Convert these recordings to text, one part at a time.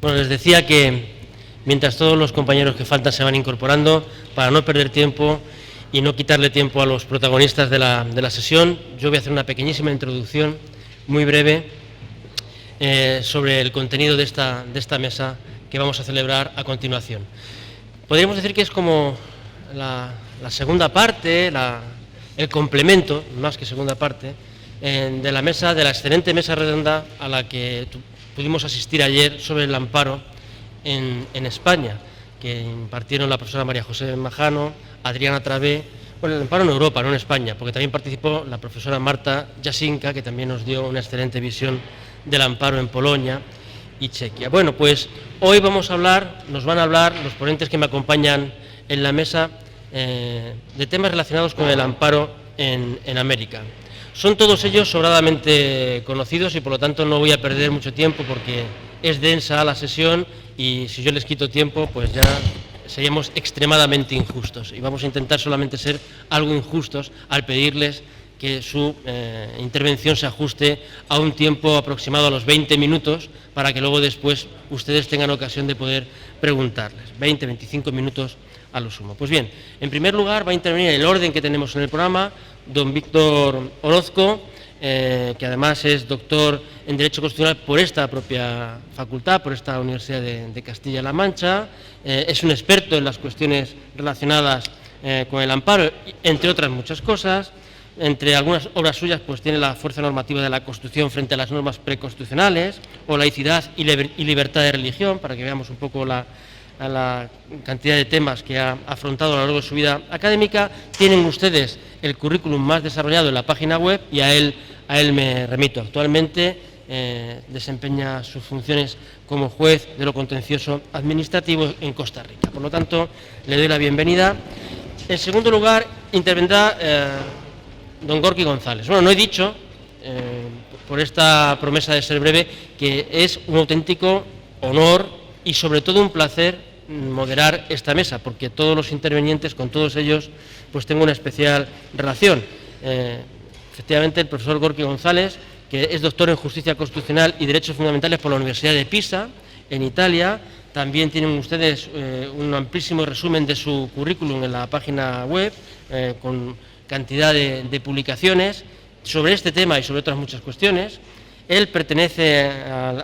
Bueno, les decía que mientras todos los compañeros que faltan se van incorporando, para no perder tiempo y no quitarle tiempo a los protagonistas de la sesión, yo voy a hacer una pequeñísima introducción, muy breve, sobre el contenido de esta mesa que vamos a celebrar a continuación. Podríamos decir que es como la segunda parte, el complemento, más que segunda parte, de la excelente mesa redonda a la que pudimos asistir ayer sobre el amparo en España, que impartieron la profesora María José Majano, Adriana Travé, bueno, el amparo en Europa, no en España, porque también participó la profesora Marta Jasinka, que también nos dio una excelente visión del amparo en Polonia y Chequia. Bueno, pues hoy nos van a hablar los ponentes que me acompañan en la mesa de temas relacionados con el amparo en América. Son todos ellos sobradamente conocidos y por lo tanto no voy a perder mucho tiempo porque es densa la sesión y si yo les quito tiempo pues ya seríamos extremadamente injustos y vamos a intentar solamente ser algo injustos al pedirles que su intervención se ajuste a un tiempo aproximado a los 20 minutos para que luego después ustedes tengan ocasión de poder preguntarles. 20-25 minutos a lo sumo. Pues bien, en primer lugar va a intervenir en el orden que tenemos en el programa don Víctor Orozco, que además es doctor en Derecho Constitucional por esta propia facultad, por esta Universidad de Castilla-La Mancha, es un experto en las cuestiones relacionadas con el amparo, entre otras muchas cosas. Entre algunas obras suyas pues tiene la fuerza normativa de la Constitución frente a las normas preconstitucionales, o laicidad y libertad de religión, para que veamos un poco la cantidad de temas que ha afrontado a lo largo de su vida académica. Tienen ustedes el currículum más desarrollado en la página web y a él me remito. Actualmente desempeña sus funciones como juez de lo contencioso administrativo en Costa Rica. Por lo tanto, le doy la bienvenida. En segundo lugar, intervendrá don Gorky González. Bueno, no he dicho, por esta promesa de ser breve, que es un auténtico honor y sobre todo un placer moderar esta mesa, porque todos los intervinientes, con todos ellos, pues tengo una especial relación. Efectivamente, el profesor Gorky González, que es doctor en Justicia Constitucional y Derechos Fundamentales por la Universidad de Pisa, en Italia. También tienen ustedes un amplísimo resumen de su currículum en la página web, con cantidad de publicaciones sobre este tema y sobre otras muchas cuestiones. Él pertenece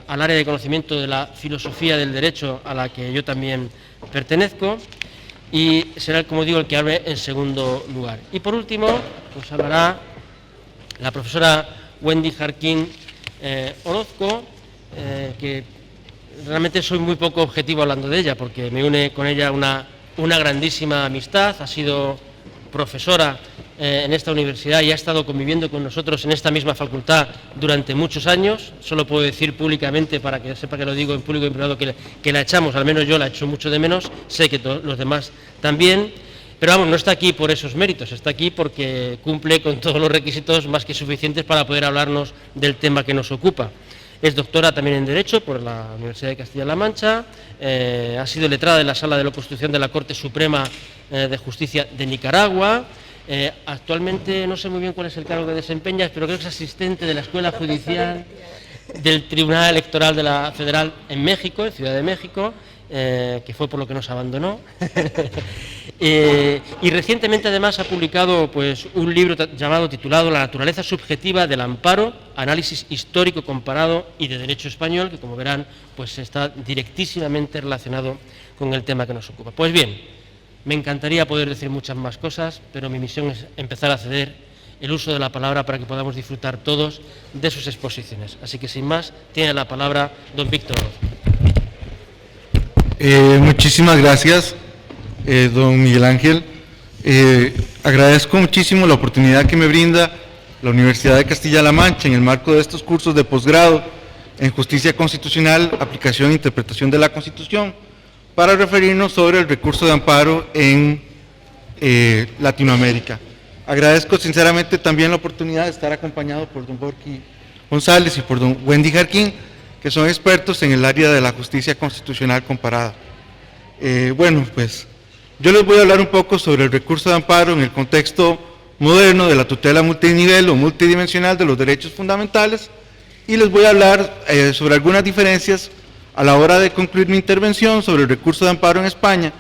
al área de conocimiento de la filosofía del derecho a la que yo también pertenezco y será, como digo, el que hable en segundo lugar. Y por último, pues hablará la profesora Wendy Jarquín Orozco, que realmente soy muy poco objetivo hablando de ella porque me une con ella una grandísima amistad. Ha sido profesora en esta universidad y ha estado conviviendo con nosotros en esta misma facultad durante muchos años. Solo puedo decir públicamente, para que sepa que lo digo en público y en privado, que la echamos, al menos yo la echo mucho de menos, sé que los demás también, pero vamos, no está aquí por esos méritos, está aquí porque cumple con todos los requisitos más que suficientes para poder hablarnos del tema que nos ocupa. Es doctora también en Derecho por la Universidad de Castilla-La Mancha, ha sido letrada en la Sala de lo Constitucional de la Corte Suprema de Justicia de Nicaragua. Actualmente no sé muy bien cuál es el cargo que desempeña, pero creo que es asistente de la Escuela Judicial del Tribunal Electoral de la Federal en México, en Ciudad de México, que fue por lo que nos abandonó. Y recientemente además ha publicado pues, un libro titulado La naturaleza subjetiva del amparo, análisis histórico comparado y de derecho español, que como verán pues, está directísimamente relacionado con el tema que nos ocupa. Pues bien, me encantaría poder decir muchas más cosas, pero mi misión es empezar a ceder el uso de la palabra para que podamos disfrutar todos de sus exposiciones. Así que sin más, tiene la palabra don Víctor Orozco. Muchísimas gracias, don Miguel Ángel. Agradezco muchísimo la oportunidad que me brinda la Universidad de Castilla-La Mancha en el marco de estos cursos de posgrado en Justicia Constitucional, Aplicación e Interpretación de la Constitución, para referirnos sobre el recurso de amparo en Latinoamérica. Agradezco sinceramente también la oportunidad de estar acompañado por don Gorky González y por don Wendy Jarquín, que son expertos en el área de la justicia constitucional comparada. Bueno, pues yo les voy a hablar un poco sobre el recurso de amparo en el contexto moderno de la tutela multinivel o multidimensional de los derechos fundamentales y les voy a hablar sobre algunas diferencias a la hora de concluir mi intervención sobre el recurso de amparo en España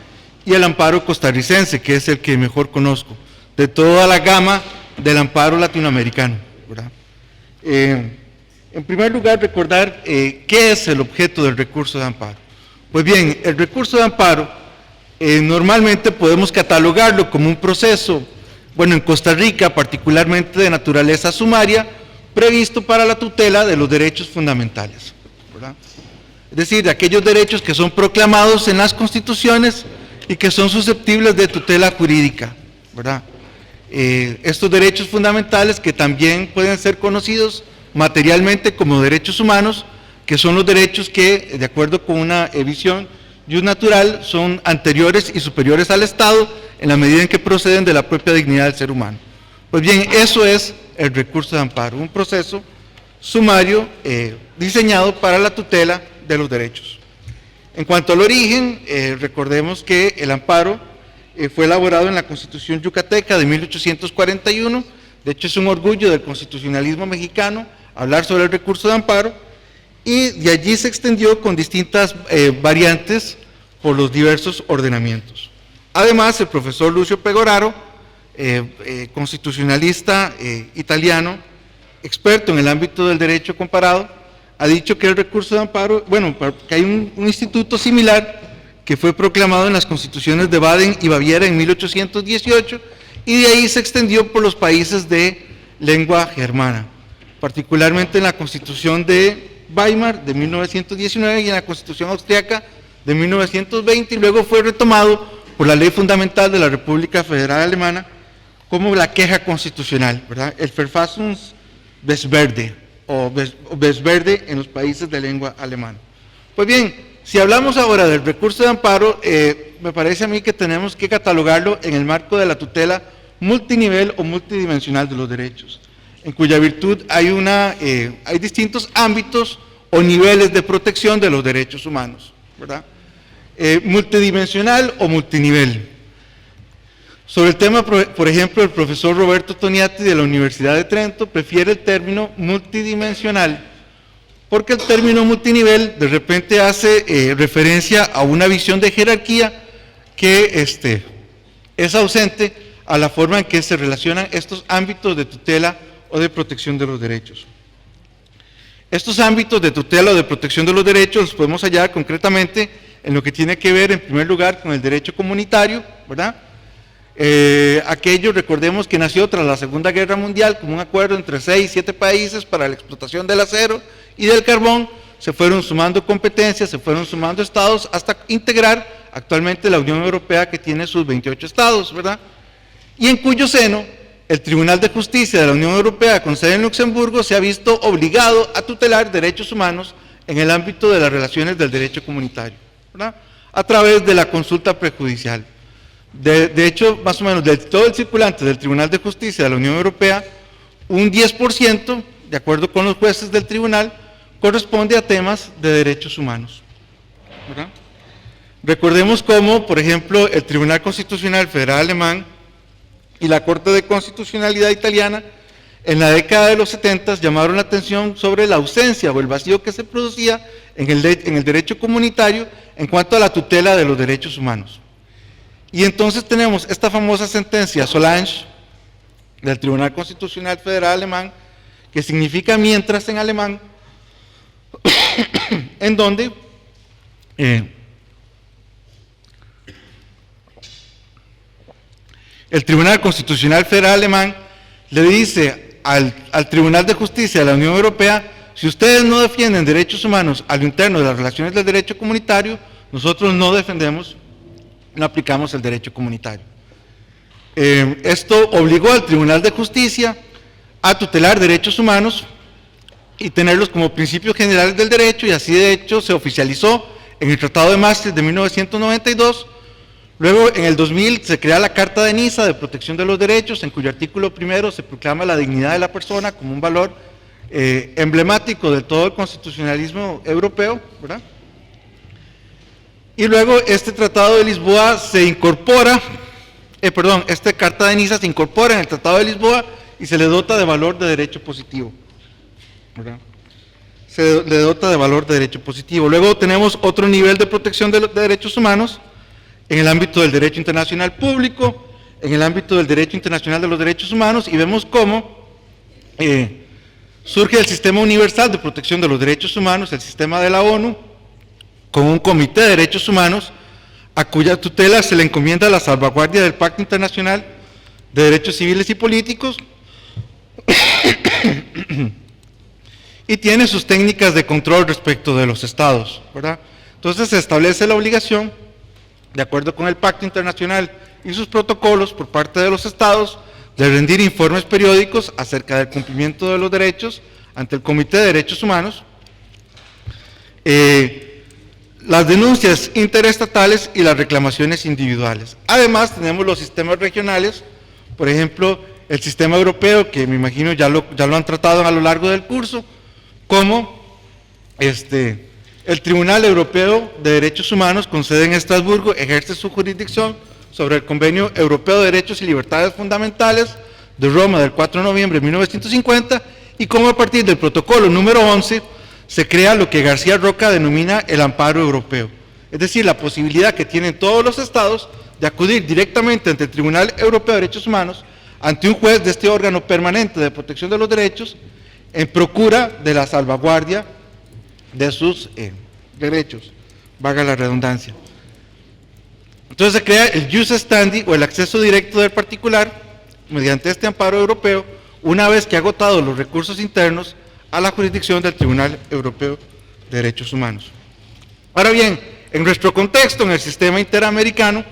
y el amparo costarricense, que es el que mejor conozco, de toda la gama del amparo latinoamericano, ¿verdad? En primer lugar, recordar qué es el objeto del recurso de amparo. Pues bien, el recurso de amparo normalmente podemos catalogarlo como un proceso, bueno, en Costa Rica particularmente de naturaleza sumaria, previsto para la tutela de los derechos fundamentales, ¿verdad? Es decir, de aquellos derechos que son proclamados en las constituciones y que son susceptibles de tutela jurídica, ¿verdad? Estos derechos fundamentales que también pueden ser conocidos materialmente como derechos humanos, que son los derechos que, de acuerdo con una visión natural, son anteriores y superiores al Estado en la medida en que proceden de la propia dignidad del ser humano. Pues bien, eso es el recurso de amparo, un proceso sumario diseñado para la tutela de los derechos. En cuanto al origen, recordemos que el amparo fue elaborado en la Constitución yucateca de 1841, de hecho es un orgullo del constitucionalismo mexicano hablar sobre el recurso de amparo, y de allí se extendió con distintas variantes por los diversos ordenamientos. Además, el profesor Lucio Pegoraro, constitucionalista italiano, experto en el ámbito del derecho comparado, ha dicho que el recurso de amparo, bueno, que hay un instituto similar que fue proclamado en las constituciones de Baden y Baviera en 1818, y de ahí se extendió por los países de lengua germana, particularmente en la Constitución de Weimar de 1919 y en la Constitución austriaca de 1920, y luego fue retomado por la Ley Fundamental de la República Federal Alemana como la queja constitucional, ¿verdad? El Verfassungsbeschwerde o Beschwerde en los países de lengua alemana. Pues bien, si hablamos ahora del recurso de amparo, me parece a mí que tenemos que catalogarlo en el marco de la tutela multinivel o multidimensional de los derechos, en cuya virtud hay distintos ámbitos o niveles de protección de los derechos humanos, ¿verdad? Multidimensional o multinivel. Sobre el tema, por ejemplo, el profesor Roberto Toniati de la Universidad de Trento prefiere el término multidimensional, porque el término multinivel de repente hace referencia a una visión de jerarquía que es ausente a la forma en que se relacionan estos ámbitos de tutela o de protección de los derechos. Estos ámbitos de tutela o de protección de los derechos los podemos hallar concretamente en lo que tiene que ver, en primer lugar, con el derecho comunitario, ¿verdad? Aquello, recordemos que nació tras la Segunda Guerra Mundial como un acuerdo entre 6 y 7 países para la explotación del acero y del carbón. Se fueron sumando competencias, se fueron sumando estados hasta integrar actualmente la Unión Europea, que tiene sus 28 estados, ¿verdad? Y en cuyo seno el Tribunal de Justicia de la Unión Europea, con sede en Luxemburgo, se ha visto obligado a tutelar derechos humanos en el ámbito de las relaciones del derecho comunitario, ¿verdad? A través de la consulta prejudicial. De hecho, más o menos de todo el circulante del Tribunal de Justicia de la Unión Europea, un 10%, de acuerdo con los jueces del tribunal, corresponde a temas de derechos humanos, ¿verdad? Recordemos cómo, por ejemplo, el Tribunal Constitucional Federal Alemán y la Corte de Constitucionalidad Italiana, en la década de los 70 llamaron la atención sobre la ausencia o el vacío que se producía en el derecho comunitario en cuanto a la tutela de los derechos humanos. Y entonces tenemos esta famosa sentencia Solange del Tribunal Constitucional Federal Alemán, que significa mientras en alemán, en donde el Tribunal Constitucional Federal Alemán le dice al Tribunal de Justicia de la Unión Europea: si ustedes no defienden derechos humanos a lo interno de las relaciones del derecho comunitario, nosotros no defendemos, no aplicamos el derecho comunitario. Esto obligó al Tribunal de Justicia a tutelar derechos humanos y tenerlos como principios generales del derecho, y así de hecho se oficializó en el Tratado de Maastricht de 1992. Luego, en el 2000, se crea la Carta de Niza de Protección de los Derechos, en cuyo artículo primero se proclama la dignidad de la persona como un valor emblemático de todo el constitucionalismo europeo, ¿verdad? Y luego este Tratado de Lisboa se incorpora, esta Carta de Niza se incorpora en el Tratado de Lisboa y se le dota de valor de derecho positivo, ¿verdad? se le dota de valor de derecho positivo. Luego tenemos otro nivel de protección de derechos humanos en el ámbito del derecho internacional público, en el ámbito del derecho internacional de los derechos humanos, y vemos cómo surge el Sistema Universal de Protección de los Derechos Humanos, el sistema de la ONU, con un Comité de Derechos Humanos, a cuya tutela se le encomienda la salvaguardia del Pacto Internacional de Derechos Civiles y Políticos, y tiene sus técnicas de control respecto de los estados, ¿verdad? Entonces se establece la obligación, de acuerdo con el Pacto Internacional y sus protocolos, por parte de los estados, de rendir informes periódicos acerca del cumplimiento de los derechos ante el Comité de Derechos Humanos, las denuncias interestatales y las reclamaciones individuales. Además, tenemos los sistemas regionales, por ejemplo, el sistema europeo, que me imagino ya lo han tratado a lo largo del curso, como el Tribunal Europeo de Derechos Humanos, con sede en Estrasburgo, ejerce su jurisdicción sobre el Convenio Europeo de Derechos y Libertades Fundamentales de Roma del 4 de noviembre de 1950, y como a partir del protocolo número 11 se crea lo que García Roca denomina el amparo europeo, es decir, la posibilidad que tienen todos los estados de acudir directamente ante el Tribunal Europeo de Derechos Humanos, ante un juez de este órgano permanente de protección de los derechos, en procura de la salvaguardia de sus derechos, valga la redundancia. Entonces se crea el jus standi, o el acceso directo del particular, mediante este amparo europeo, una vez que ha agotado los recursos internos a la jurisdicción del Tribunal Europeo de Derechos Humanos. Ahora bien, en nuestro contexto, en el sistema interamericano,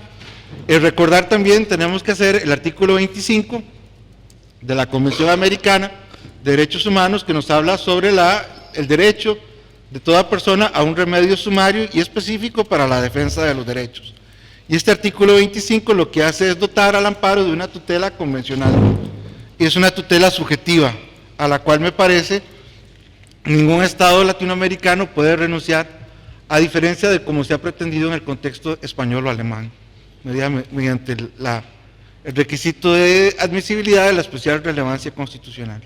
recordar también, tenemos que hacer el artículo 25 de la Convención Americana de Derechos Humanos, que nos habla sobre el derecho de toda persona a un remedio sumario y específico para la defensa de los derechos. Y este artículo 25 lo que hace es dotar al amparo de una tutela convencional. Y es una tutela subjetiva, a la cual me parece ningún Estado latinoamericano puede renunciar, a diferencia de como se ha pretendido en el contexto español o alemán, mediante el requisito de admisibilidad de la especial relevancia constitucional.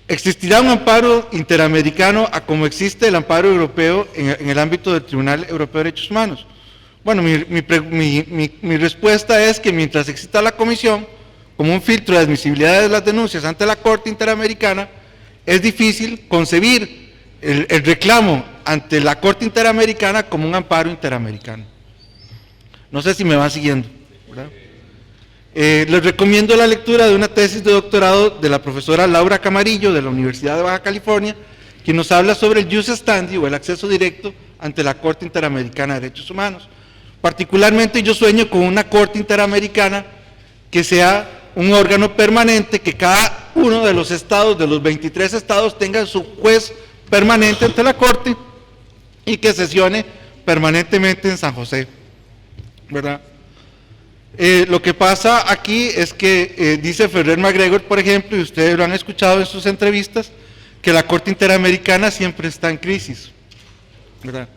¿Existirá un amparo interamericano a como existe el amparo europeo en el ámbito del Tribunal Europeo de Derechos Humanos? Bueno, mi respuesta es que mientras exista la Comisión, como un filtro de admisibilidad de las denuncias ante la Corte Interamericana, es difícil concebir el reclamo ante la Corte Interamericana como un amparo interamericano. No sé si me van siguiendo, ¿verdad? Les recomiendo la lectura de una tesis de doctorado de la profesora Laura Camarillo de la Universidad de Baja California, quien nos habla sobre el jus standi, o el acceso directo ante la Corte Interamericana de Derechos Humanos. Particularmente yo sueño con una Corte Interamericana que sea un órgano permanente, que cada uno de los estados, de los 23 estados, tenga su juez permanente ante la Corte y que sesione permanentemente en San José, ¿verdad? Lo que pasa aquí es que dice Ferrer MacGregor, por ejemplo, y ustedes lo han escuchado en sus entrevistas, que la Corte Interamericana siempre está en crisis, ¿verdad?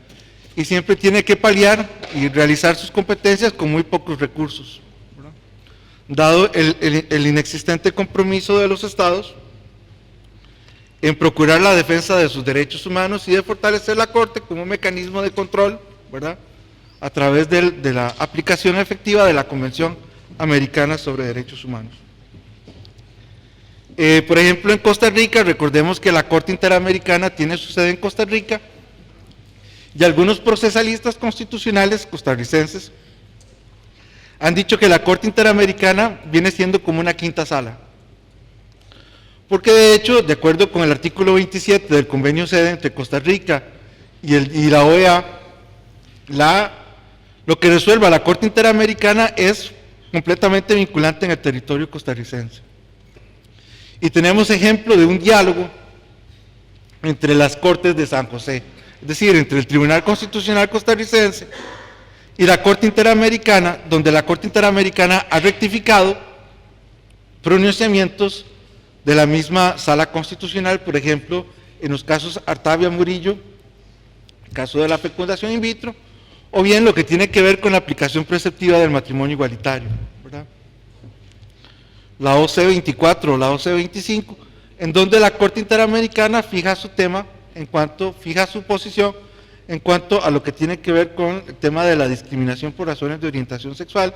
Y siempre tiene que paliar y realizar sus competencias con muy pocos recursos, ¿verdad? Dado el inexistente compromiso de los estados en procurar la defensa de sus derechos humanos y de fortalecer la Corte como un mecanismo de control, ¿verdad?, a través de la aplicación efectiva de la Convención Americana sobre Derechos Humanos. Por ejemplo, en Costa Rica, recordemos que la Corte Interamericana tiene su sede en Costa Rica, y algunos procesalistas constitucionales costarricenses han dicho que la Corte Interamericana viene siendo como una quinta sala, porque de hecho, de acuerdo con el artículo 27 del convenio sede entre Costa Rica y la OEA, lo que resuelva la Corte Interamericana es completamente vinculante en el territorio costarricense. Y tenemos ejemplo de un diálogo entre las Cortes de San José, es decir, entre el Tribunal Constitucional costarricense y la Corte Interamericana, donde la Corte Interamericana ha rectificado pronunciamientos de la misma Sala Constitucional, por ejemplo, en los casos Artavia Murillo, el caso de la fecundación in vitro, o bien lo que tiene que ver con la aplicación preceptiva del matrimonio igualitario, ¿verdad? La OC 24 o la OC 25, en donde la Corte Interamericana fija su posición en cuanto a lo que tiene que ver con el tema de la discriminación por razones de orientación sexual,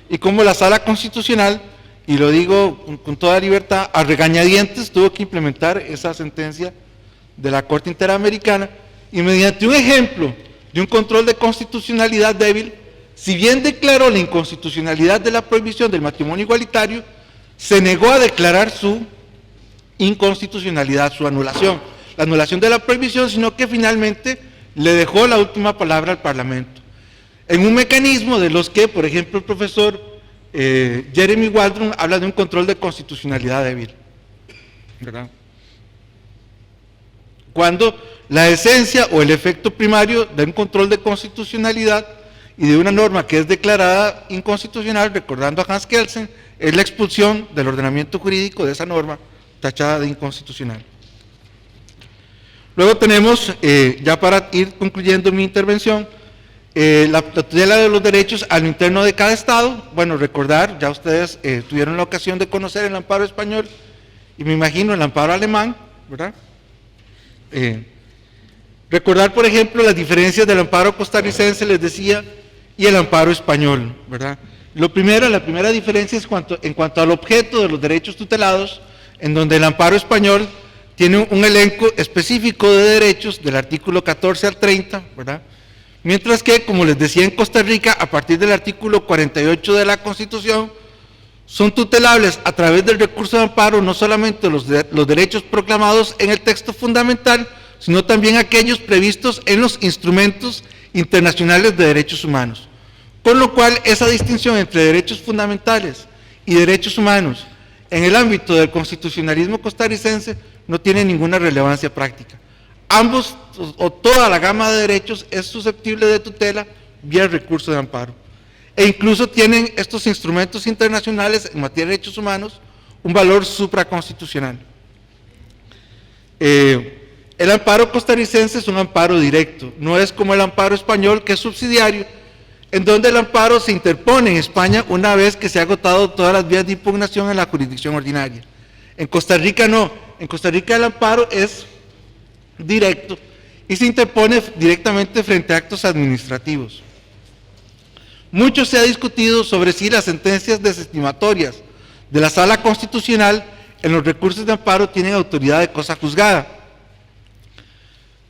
y como la Sala Constitucional, y lo digo con toda libertad, a regañadientes tuvo que implementar esa sentencia de la Corte Interamericana, y mediante un ejemplo de un control de constitucionalidad débil, si bien declaró la inconstitucionalidad de la prohibición del matrimonio igualitario, se negó a declarar su inconstitucionalidad, su anulación, la anulación de la prohibición, sino que finalmente le dejó la última palabra al Parlamento. En un mecanismo de los que, por ejemplo, el profesor Jeremy Waldron habla de un control de constitucionalidad débil, ¿verdad? Cuando la esencia o el efecto primario de un control de constitucionalidad y de una norma que es declarada inconstitucional, recordando a Hans Kelsen, es la expulsión del ordenamiento jurídico de esa norma tachada de inconstitucional. Luego tenemos, ya para ir concluyendo mi intervención, la tutela de los derechos a lo interno de cada Estado. Bueno, recordar, ya ustedes tuvieron la ocasión de conocer el amparo español y me imagino el amparo alemán, ¿verdad? Recordar, por ejemplo, las diferencias del amparo costarricense, les decía, y el amparo español, ¿verdad? La primera diferencia es en cuanto al objeto de los derechos tutelados, en donde el amparo español tiene un elenco específico de derechos del artículo 14 al 30, ¿verdad? Mientras que, como les decía, en Costa Rica, a partir del artículo 48 de la Constitución, son tutelables a través del recurso de amparo no solamente los derechos proclamados en el texto fundamental, sino también aquellos previstos en los instrumentos internacionales de derechos humanos. Con lo cual, esa distinción entre derechos fundamentales y derechos humanos en el ámbito del constitucionalismo costarricense no tiene ninguna relevancia práctica. Ambos, o toda la gama de derechos, es susceptible de tutela vía el recurso de amparo. E incluso tienen estos instrumentos internacionales en materia de derechos humanos un valor supraconstitucional. El amparo costarricense es un amparo directo, no es como el amparo español, que es subsidiario, en donde el amparo se interpone en España una vez que se ha agotado todas las vías de impugnación en la jurisdicción ordinaria. En Costa Rica no, en Costa Rica el amparo es directo y se interpone directamente frente a actos administrativos. Mucho se ha discutido sobre si las sentencias desestimatorias de la Sala Constitucional en los recursos de amparo tienen autoridad de cosa juzgada,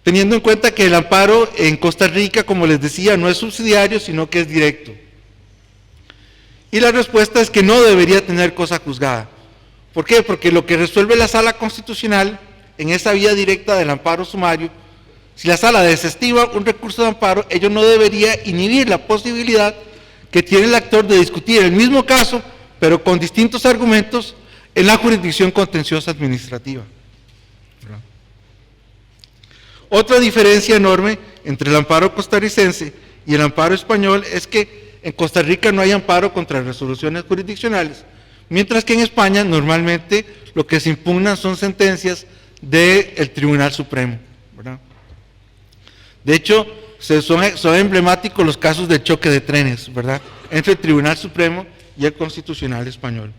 teniendo en cuenta que el amparo en Costa Rica, como les decía, no es subsidiario, sino que es directo. Y la respuesta es que no debería tener cosa juzgada. ¿Por qué? Porque lo que resuelve la Sala Constitucional en esa vía directa del amparo sumario, si la Sala desestima un recurso de amparo, ello no debería inhibir la posibilidad que tiene el actor de discutir el mismo caso, pero con distintos argumentos, en la jurisdicción contenciosa administrativa. Otra diferencia enorme entre el amparo costarricense y el amparo español es que en Costa Rica no hay amparo contra resoluciones jurisdiccionales, mientras que en España normalmente lo que se impugnan son sentencias del Tribunal Supremo, ¿verdad? De hecho, son emblemáticos los casos de choque de trenes, ¿verdad?, entre el Tribunal Supremo y el Constitucional español.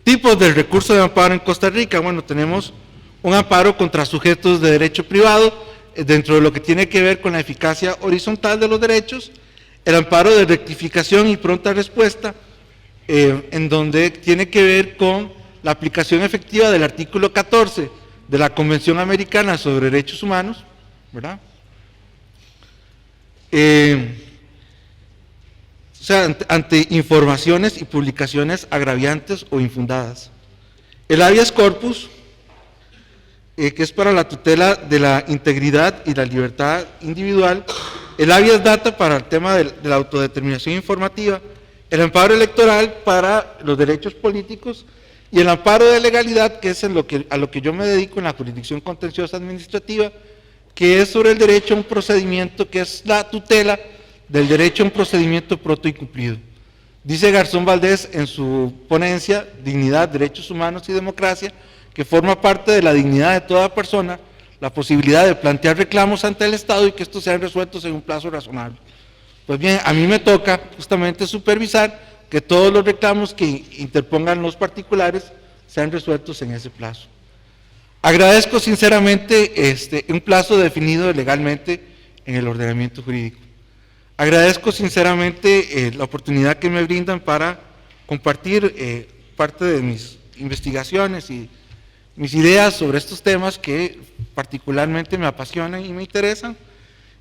Tipos del recurso de amparo en Costa Rica. Bueno, tenemos un amparo contra sujetos de derecho privado, dentro de lo que tiene que ver con la eficacia horizontal de los derechos, el amparo de rectificación y pronta respuesta, en donde tiene que ver con la aplicación efectiva del artículo 14 de la Convención Americana sobre Derechos Humanos, ¿verdad? O sea, ante informaciones y publicaciones agraviantes o infundadas. El habeas corpus, que es para la tutela de la integridad y la libertad individual, el habeas data para el tema de la autodeterminación informativa, el amparo electoral para los derechos políticos y el amparo de legalidad, que es a lo que yo me dedico en la jurisdicción contenciosa administrativa, que es sobre el derecho a un procedimiento, que es la tutela del derecho a un procedimiento pronto y cumplido. Dice Garzón Valdés en su ponencia, Dignidad, Derechos Humanos y Democracia, que forma parte de la dignidad de toda persona la posibilidad de plantear reclamos ante el Estado y que estos sean resueltos en un plazo razonable. Pues bien, a mí me toca justamente supervisar que todos los reclamos que interpongan los particulares sean resueltos en ese plazo. Agradezco sinceramente un plazo definido legalmente en el ordenamiento jurídico. Agradezco sinceramente la oportunidad que me brindan para compartir parte de mis investigaciones y mis ideas sobre estos temas que particularmente me apasionan y me interesan.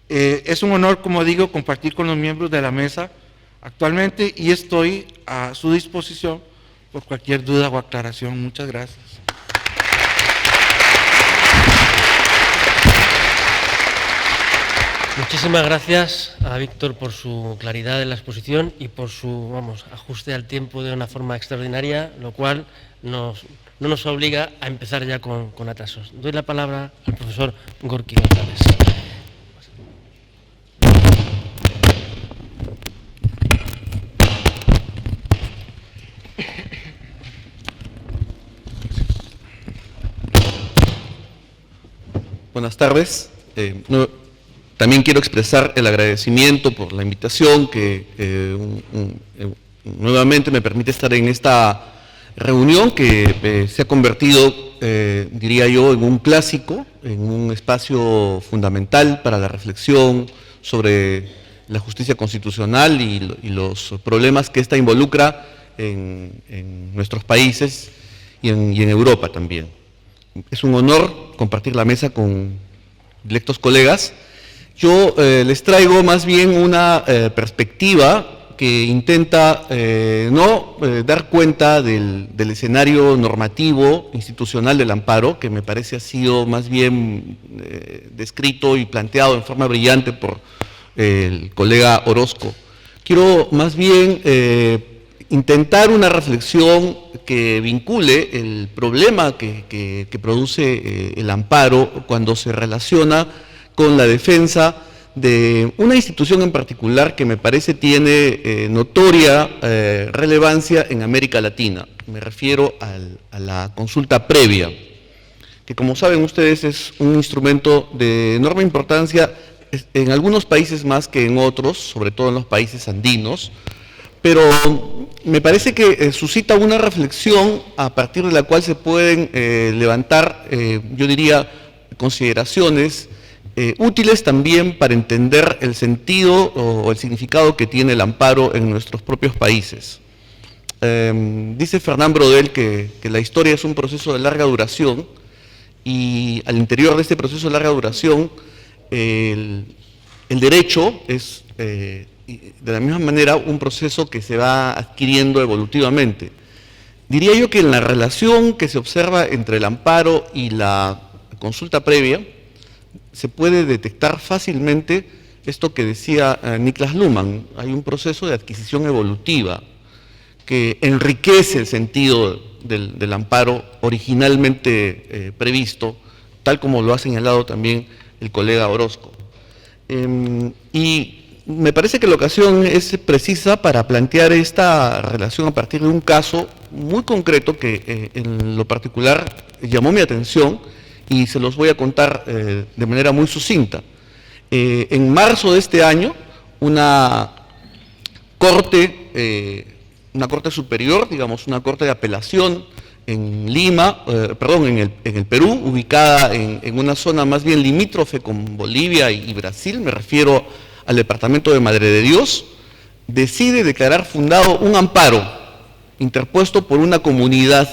Es un honor, como digo, compartir con los miembros de la mesa actualmente y estoy a su disposición por cualquier duda o aclaración. Muchas gracias. Muchísimas gracias a Víctor por su claridad en la exposición y por su ajuste al tiempo de una forma extraordinaria, lo cual no nos obliga a empezar ya con atrasos. Doy la palabra al profesor Gorki González. Buenas tardes. También quiero expresar el agradecimiento por la invitación que nuevamente me permite estar en esta reunión que se ha convertido, diría yo, en un clásico, en un espacio fundamental para la reflexión sobre la justicia constitucional y los problemas que ésta involucra en nuestros países y en Europa también. Es un honor compartir la mesa con electos colegas. Yo les traigo más bien una perspectiva que intenta no dar cuenta del escenario normativo institucional del amparo, que me parece ha sido más bien descrito y planteado en forma brillante por el colega Orozco. Quiero más bien intentar una reflexión que vincule el problema que produce el amparo cuando se relaciona con la defensa de una institución en particular que me parece tiene notoria relevancia en América Latina. Me refiero a la consulta previa, que como saben ustedes es un instrumento de enorme importancia en algunos países más que en otros, sobre todo en los países andinos, pero me parece que suscita una reflexión a partir de la cual se pueden levantar, yo diría, consideraciones útiles también para entender el sentido o el significado que tiene el amparo en nuestros propios países. Dice Fernán Braudel que la historia es un proceso de larga duración y al interior de este proceso de larga duración el derecho es de la misma manera un proceso que se va adquiriendo evolutivamente. Diría yo que en la relación que se observa entre el amparo y la consulta previa se puede detectar fácilmente esto que decía Niklas Luhmann. Hay un proceso de adquisición evolutiva que enriquece el sentido del amparo originalmente previsto, tal como lo ha señalado también el colega Orozco. Y me parece que la ocasión es precisa para plantear esta relación a partir de un caso muy concreto que en lo particular llamó mi atención y se los voy a contar de manera muy sucinta. En marzo de este año, una corte superior, digamos, una corte de apelación en Lima, en el Perú, ubicada en una zona más bien limítrofe con Bolivia y Brasil, me refiero al departamento de Madre de Dios, decide declarar fundado un amparo interpuesto por una comunidad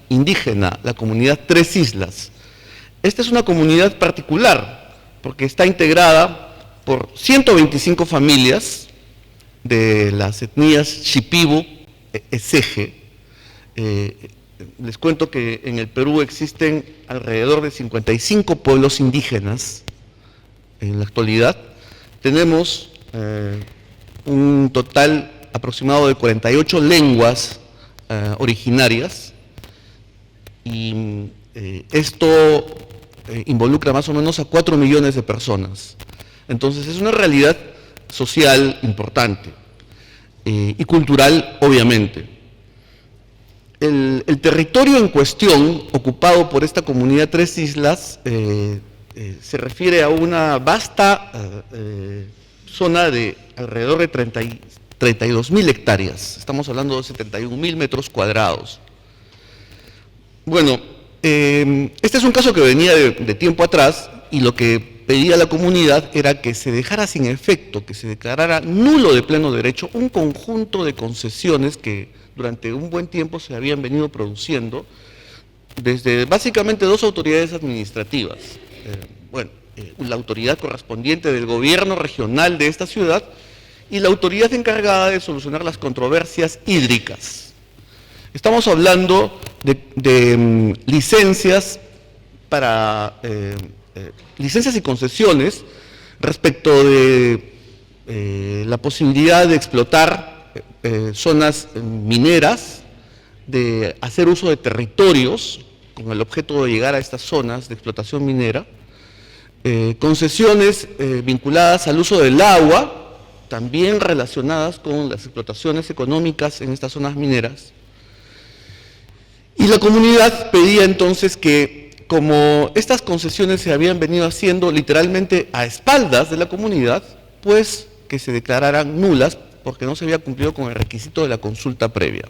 indígena, la comunidad Tres Islas. Esta es una comunidad particular porque está integrada por 125 familias de las etnias Shipibo, Eseje. Les cuento que en el Perú existen alrededor de 55 pueblos indígenas en la actualidad. Tenemos un total aproximado de 48 lenguas originarias y esto involucra más o menos a 4 millones de personas. Entonces es una realidad social importante y cultural, obviamente. El territorio en cuestión, ocupado por esta comunidad Tres Islas, se refiere a una vasta zona de alrededor de 32.000 hectáreas. Estamos hablando de 71.000 metros cuadrados. Bueno, Este es un caso que venía de tiempo atrás y lo que pedía la comunidad era que se dejara sin efecto, que se declarara nulo de pleno derecho un conjunto de concesiones que durante un buen tiempo se habían venido produciendo desde básicamente dos autoridades administrativas. La autoridad correspondiente del gobierno regional de esta ciudad y la autoridad encargada de solucionar las controversias hídricas. Estamos hablando de licencias para licencias y concesiones respecto de la posibilidad de explotar zonas mineras, de hacer uso de territorios con el objeto de llegar a estas zonas de explotación minera, concesiones vinculadas al uso del agua, también relacionadas con las explotaciones económicas en estas zonas mineras. Y la comunidad pedía entonces que, como estas concesiones se habían venido haciendo literalmente a espaldas de la comunidad, pues que se declararan nulas porque no se había cumplido con el requisito de la consulta previa.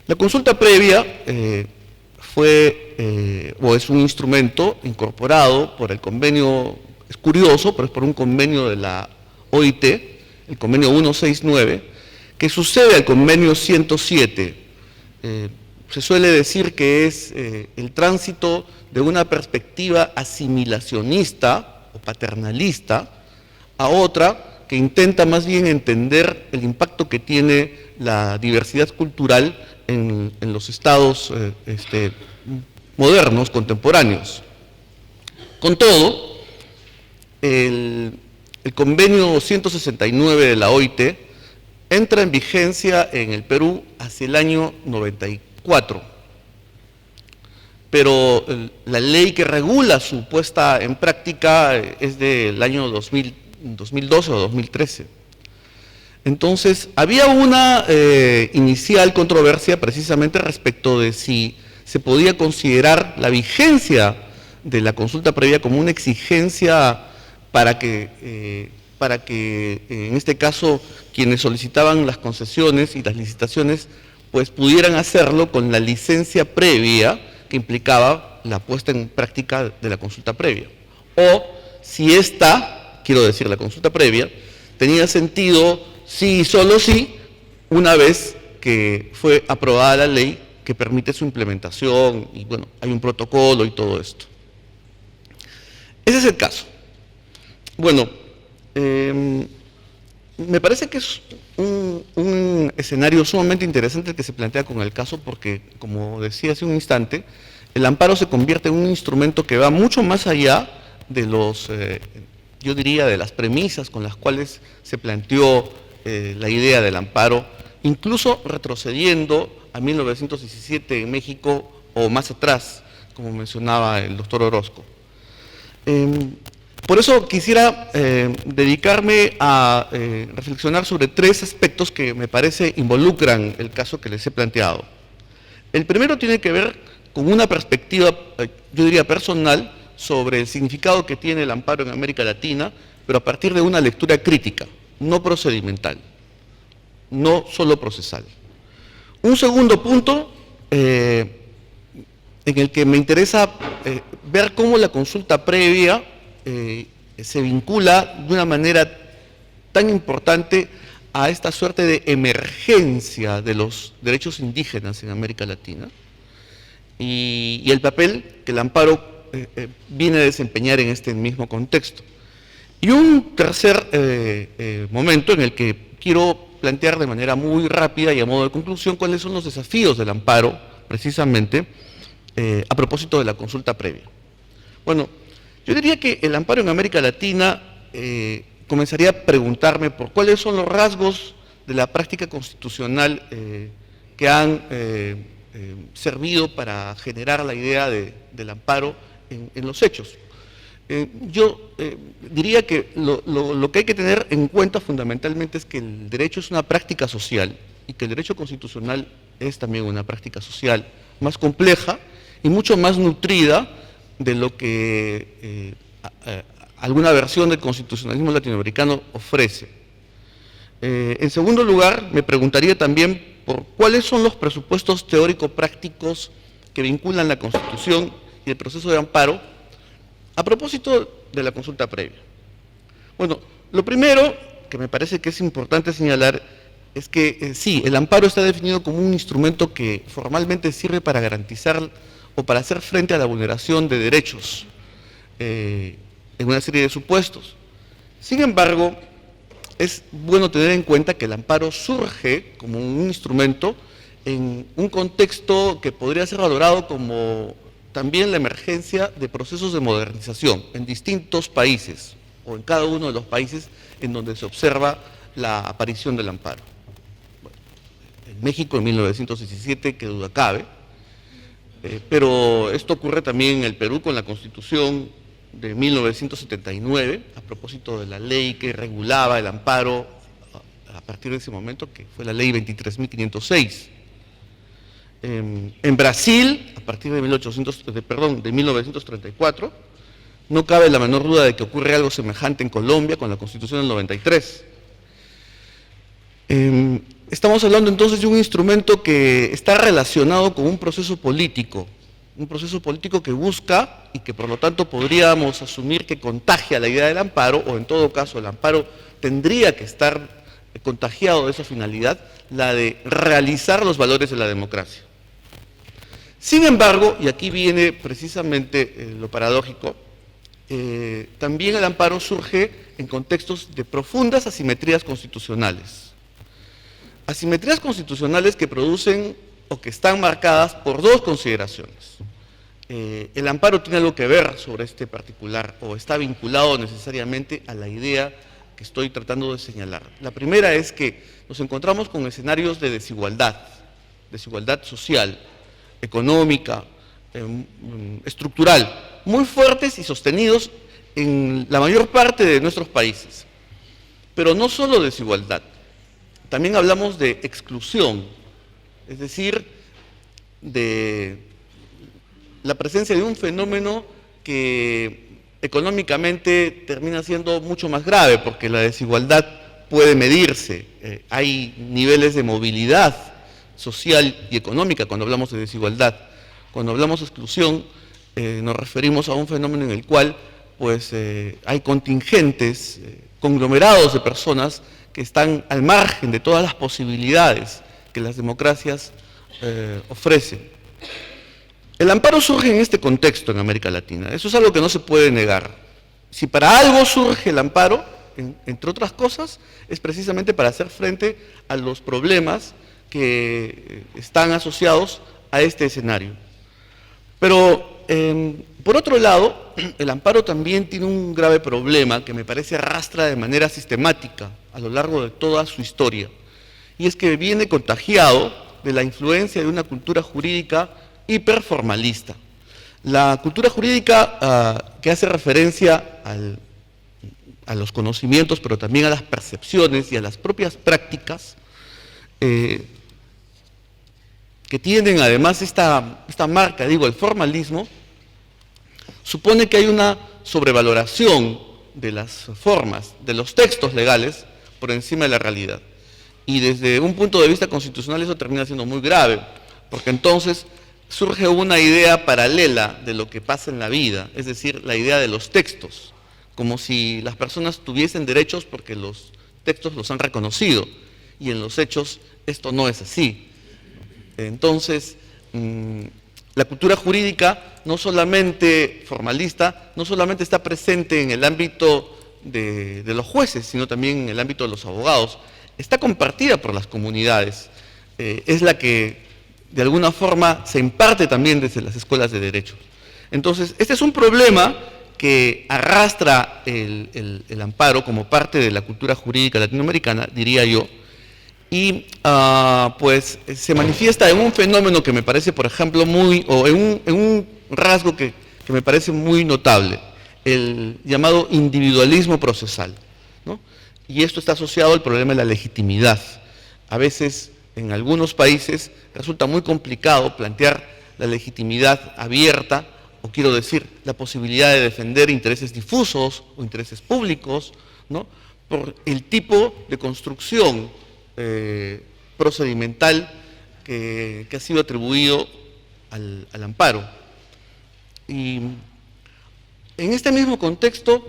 La consulta previa es un instrumento incorporado por el convenio, es curioso, pero es por un convenio de la OIT, el convenio 169, que sucede al convenio 107. Se suele decir que es el tránsito de una perspectiva asimilacionista o paternalista a otra que intenta más bien entender el impacto que tiene la diversidad cultural en los estados modernos, contemporáneos. Con todo, el convenio 169 de la OIT entra en vigencia en el Perú hacia el año 94, pero la ley que regula su puesta en práctica es del año 2012 o 2013. Entonces, había una inicial controversia precisamente respecto de si se podía considerar la vigencia de la consulta previa como una exigencia para que en este caso quienes solicitaban las concesiones y las licitaciones pues pudieran hacerlo con la licencia previa que implicaba la puesta en práctica de la consulta previa. O si esta, quiero decir la consulta previa, tenía sentido sí y solo sí, una vez que fue aprobada la ley que permite su implementación y bueno, hay un protocolo y todo esto. Ese es el caso. Bueno, me parece que es un escenario sumamente interesante el que se plantea con el caso porque, como decía hace un instante, el amparo se convierte en un instrumento que va mucho más allá de los, yo diría, de las premisas con las cuales se planteó la idea del amparo, incluso retrocediendo a 1917 en México o más atrás, como mencionaba el doctor Orozco. Por eso quisiera dedicarme a reflexionar sobre tres aspectos que me parece involucran el caso que les he planteado. El primero tiene que ver con una perspectiva, yo diría personal, sobre el significado que tiene el amparo en América Latina, pero a partir de una lectura crítica, no procedimental, no solo procesal. Un segundo punto en el que me interesa ver cómo la consulta previa se vincula de una manera tan importante a esta suerte de emergencia de los derechos indígenas en América Latina y el papel que el amparo viene a desempeñar en este mismo contexto. Y un tercer momento en el que quiero plantear de manera muy rápida y a modo de conclusión cuáles son los desafíos del amparo, precisamente, a propósito de la consulta previa. Bueno, yo diría que el amparo en América Latina comenzaría a preguntarme por cuáles son los rasgos de la práctica constitucional que han servido para generar la idea del amparo en los hechos. Yo diría que lo que hay que tener en cuenta fundamentalmente es que el derecho es una práctica social y que el derecho constitucional es también una práctica social más compleja y mucho más nutrida de lo que alguna versión del constitucionalismo latinoamericano ofrece. En segundo lugar, me preguntaría también por cuáles son los presupuestos teórico-prácticos que vinculan la Constitución y el proceso de amparo a propósito de la consulta previa. Bueno, lo primero que me parece que es importante señalar es que sí, el amparo está definido como un instrumento que formalmente sirve para garantizar o para hacer frente a la vulneración de derechos en una serie de supuestos. Sin embargo, es bueno tener en cuenta que el amparo surge como un instrumento en un contexto que podría ser valorado como también la emergencia de procesos de modernización en distintos países o en cada uno de los países en donde se observa la aparición del amparo. Bueno, en México en 1917, que duda cabe, pero esto ocurre también en el Perú con la Constitución de 1979, a propósito de la ley que regulaba el amparo a partir de ese momento, que fue la ley 23.506. En Brasil, a partir de 1934, no cabe la menor duda de que ocurre algo semejante en Colombia con la Constitución del 93. Estamos hablando entonces de un instrumento que está relacionado con un proceso político que busca y que por lo tanto podríamos asumir que contagia la idea del amparo, o en todo caso el amparo tendría que estar contagiado de esa finalidad, la de realizar los valores de la democracia. Sin embargo, y aquí viene precisamente lo paradójico, también el amparo surge en contextos de profundas asimetrías constitucionales. Asimetrías constitucionales que producen o que están marcadas por dos consideraciones. El amparo tiene algo que ver sobre este particular o está vinculado necesariamente a la idea que estoy tratando de señalar. La primera es que nos encontramos con escenarios de desigualdad social, económica, estructural, muy fuertes y sostenidos en la mayor parte de nuestros países. Pero no solo desigualdad, también hablamos de exclusión, es decir, de la presencia de un fenómeno que económicamente termina siendo mucho más grave, porque la desigualdad puede medirse, hay niveles de movilidad social y económica cuando hablamos de desigualdad. Cuando hablamos de exclusión, nos referimos a un fenómeno en el cual pues, hay contingentes, conglomerados de personas que están al margen de todas las posibilidades que las democracias ofrecen. El amparo surge en este contexto en América Latina, eso es algo que no se puede negar. Si para algo surge el amparo, entre otras cosas, es precisamente para hacer frente a los problemas que están asociados a este escenario. Pero, por otro lado, el amparo también tiene un grave problema que me parece arrastra de manera sistemática a lo largo de toda su historia, y es que viene contagiado de la influencia de una cultura jurídica hiperformalista. La cultura jurídica que hace referencia a los conocimientos, pero también a las percepciones y a las propias prácticas, que tienen además esta marca, digo, el formalismo, supone que hay una sobrevaloración de las formas, de los textos legales, por encima de la realidad. Y desde un punto de vista constitucional eso termina siendo muy grave, porque entonces surge una idea paralela de lo que pasa en la vida, es decir, la idea de los textos, como si las personas tuviesen derechos porque los textos los han reconocido, y en los hechos esto no es así. Entonces, la cultura jurídica, no solamente formalista, no solamente está presente en el ámbito de los jueces, sino también en el ámbito de los abogados, está compartida por las comunidades, es la que de alguna forma se imparte también desde las escuelas de derecho. Entonces, este es un problema que arrastra el amparo como parte de la cultura jurídica latinoamericana, diría yo, y pues se manifiesta en un fenómeno que me parece, por ejemplo, en un rasgo que me parece muy notable, el llamado individualismo procesal, ¿no? Y esto está asociado al problema de la legitimidad. A veces, en algunos países, resulta muy complicado plantear la legitimidad abierta, o quiero decir, la posibilidad de defender intereses difusos o intereses públicos, ¿no? Por el tipo de construcción procedimental que ha sido atribuido al amparo. Y en este mismo contexto,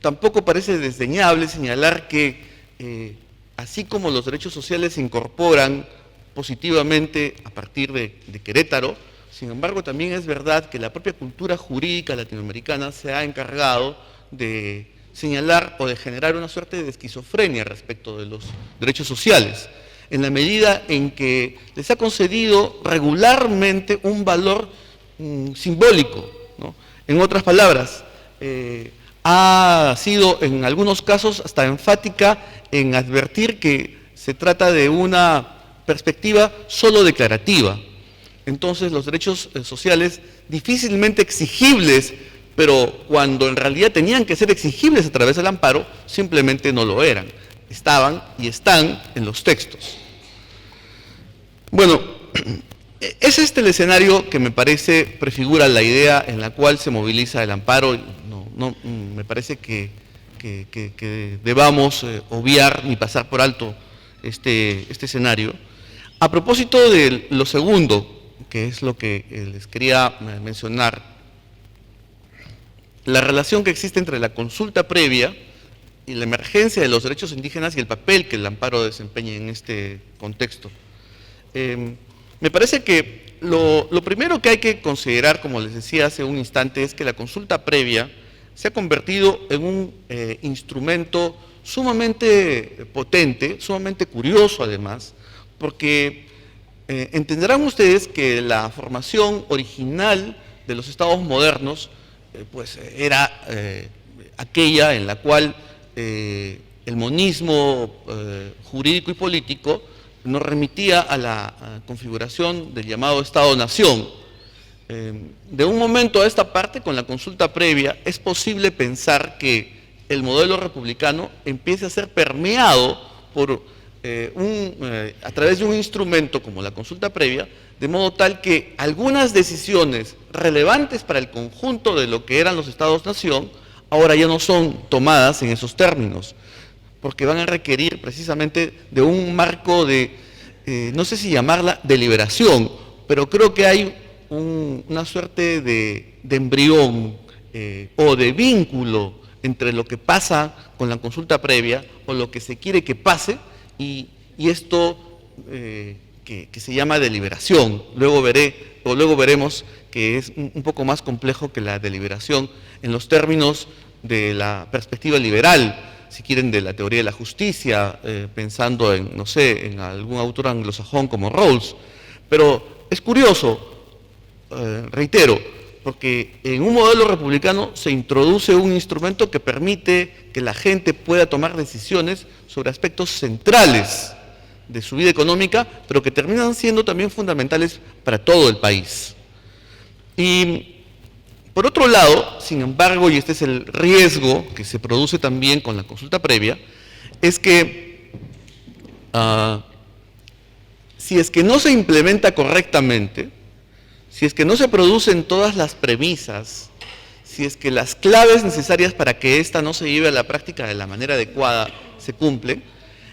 tampoco parece desdeñable señalar que, así como los derechos sociales se incorporan positivamente a partir de Querétaro, sin embargo también es verdad que la propia cultura jurídica latinoamericana se ha encargado de señalar o de generar una suerte de esquizofrenia respecto de los derechos sociales, en la medida en que les ha concedido regularmente un valor simbólico, ¿no? En otras palabras, ha sido en algunos casos hasta enfática en advertir que se trata de una perspectiva solo declarativa. Entonces los derechos sociales difícilmente exigibles, pero cuando en realidad tenían que ser exigibles a través del amparo, simplemente no lo eran. Estaban y están en los textos. Bueno, es este el escenario que me parece prefigura la idea en la cual se moviliza el amparo. No me parece que debamos obviar ni pasar por alto este escenario. A propósito de lo segundo, que es lo que les quería mencionar, la relación que existe entre la consulta previa y la emergencia de los derechos indígenas y el papel que el amparo desempeña en este contexto. Me parece que lo primero que hay que considerar, como les decía hace un instante, es que la consulta previa se ha convertido en un instrumento sumamente potente, sumamente curioso además, porque entenderán ustedes que la formación original de los estados modernos pues era aquella en la cual el monismo jurídico y político nos remitía a la configuración del llamado Estado-Nación. De un momento a esta parte, con la consulta previa, es posible pensar que el modelo republicano empiece a ser permeado por a través de un instrumento como la consulta previa, de modo tal que algunas decisiones relevantes para el conjunto de lo que eran los Estados-Nación, ahora ya no son tomadas en esos términos, porque van a requerir precisamente de un marco de, no sé si llamarla deliberación, pero creo que hay una suerte de embrión o de vínculo entre lo que pasa con la consulta previa o lo que se quiere que pase y esto que se llama deliberación. Luego veremos que es un poco más complejo que la deliberación en los términos de la perspectiva liberal, si quieren, de la teoría de la justicia, pensando en, no sé, en algún autor anglosajón como Rawls. Pero es curioso, reitero, porque en un modelo republicano se introduce un instrumento que permite que la gente pueda tomar decisiones sobre aspectos centrales de su vida económica, pero que terminan siendo también fundamentales para todo el país. Y por otro lado, sin embargo, y este es el riesgo que se produce también con la consulta previa, es que si es que no se implementa correctamente, si es que no se producen todas las premisas, si es que las claves necesarias para que ésta no se lleve a la práctica de la manera adecuada se cumplen,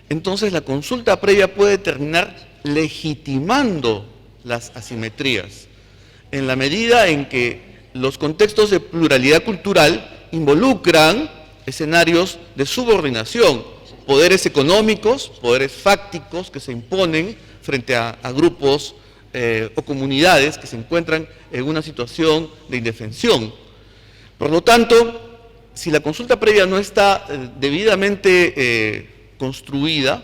entonces la consulta previa puede terminar legitimando las asimetrías, en la medida en que los contextos de pluralidad cultural involucran escenarios de subordinación, poderes económicos, poderes fácticos que se imponen frente a grupos o comunidades que se encuentran en una situación de indefensión. Por lo tanto, si la consulta previa no está debidamente construida,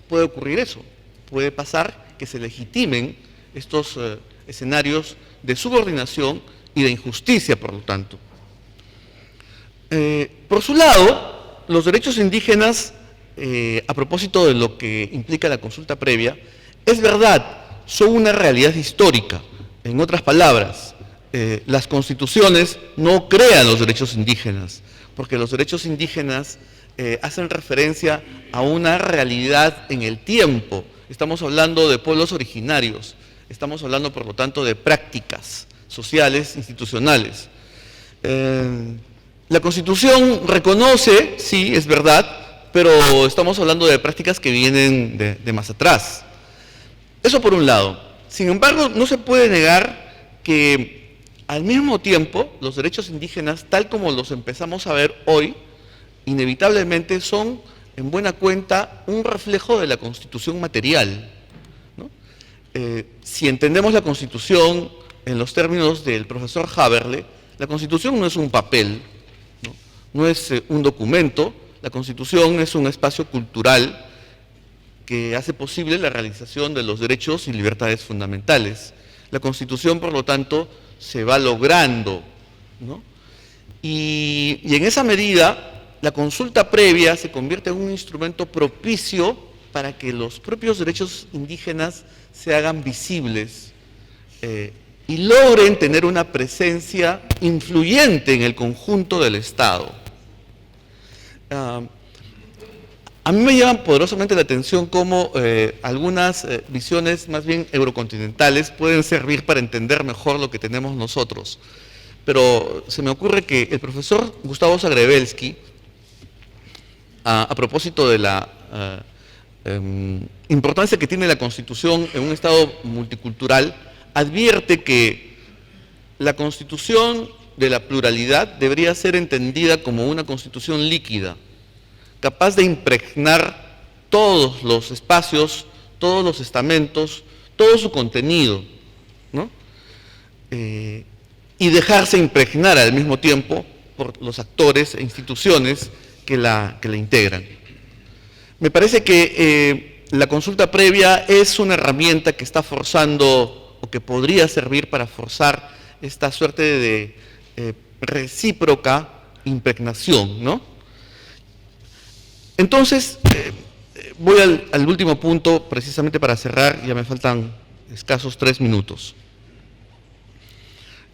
puede ocurrir eso, puede pasar que se legitimen estos escenarios de subordinación y de injusticia, por lo tanto. Por su lado, los derechos indígenas, a propósito de lo que implica la consulta previa, es verdad, son una realidad histórica. En otras palabras, las constituciones no crean los derechos indígenas, porque los derechos indígenas hacen referencia a una realidad en el tiempo. Estamos hablando de pueblos originarios, estamos hablando, por lo tanto, de prácticas sociales, institucionales. La Constitución reconoce, sí, es verdad, pero estamos hablando de prácticas que vienen de más atrás. Eso por un lado. Sin embargo, no se puede negar que al mismo tiempo los derechos indígenas, tal como los empezamos a ver hoy, inevitablemente son en buena cuenta un reflejo de la Constitución material, ¿no? Si entendemos la Constitución en los términos del profesor Haberle, la Constitución no es un papel, no es un documento, la Constitución es un espacio cultural que hace posible la realización de los derechos y libertades fundamentales. La Constitución, por lo tanto, se va logrando, ¿no? Y en esa medida, la consulta previa se convierte en un instrumento propicio para que los propios derechos indígenas se hagan visibles y logren tener una presencia influyente en el conjunto del Estado. A mí me llama poderosamente la atención cómo algunas visiones más bien eurocontinentales pueden servir para entender mejor lo que tenemos nosotros. Pero se me ocurre que el profesor Gustavo Zagrebelsky, a propósito de la importancia que tiene la Constitución en un Estado multicultural, advierte que la Constitución de la pluralidad debería ser entendida como una Constitución líquida, capaz de impregnar todos los espacios, todos los estamentos, todo su contenido, ¿no? Y dejarse impregnar al mismo tiempo por los actores e instituciones que la integran. Me parece que la consulta previa es una herramienta que está forzando, o que podría servir para forzar esta suerte de recíproca impregnación, ¿no? Entonces, voy al último punto, precisamente para cerrar, ya me faltan escasos 3 minutos.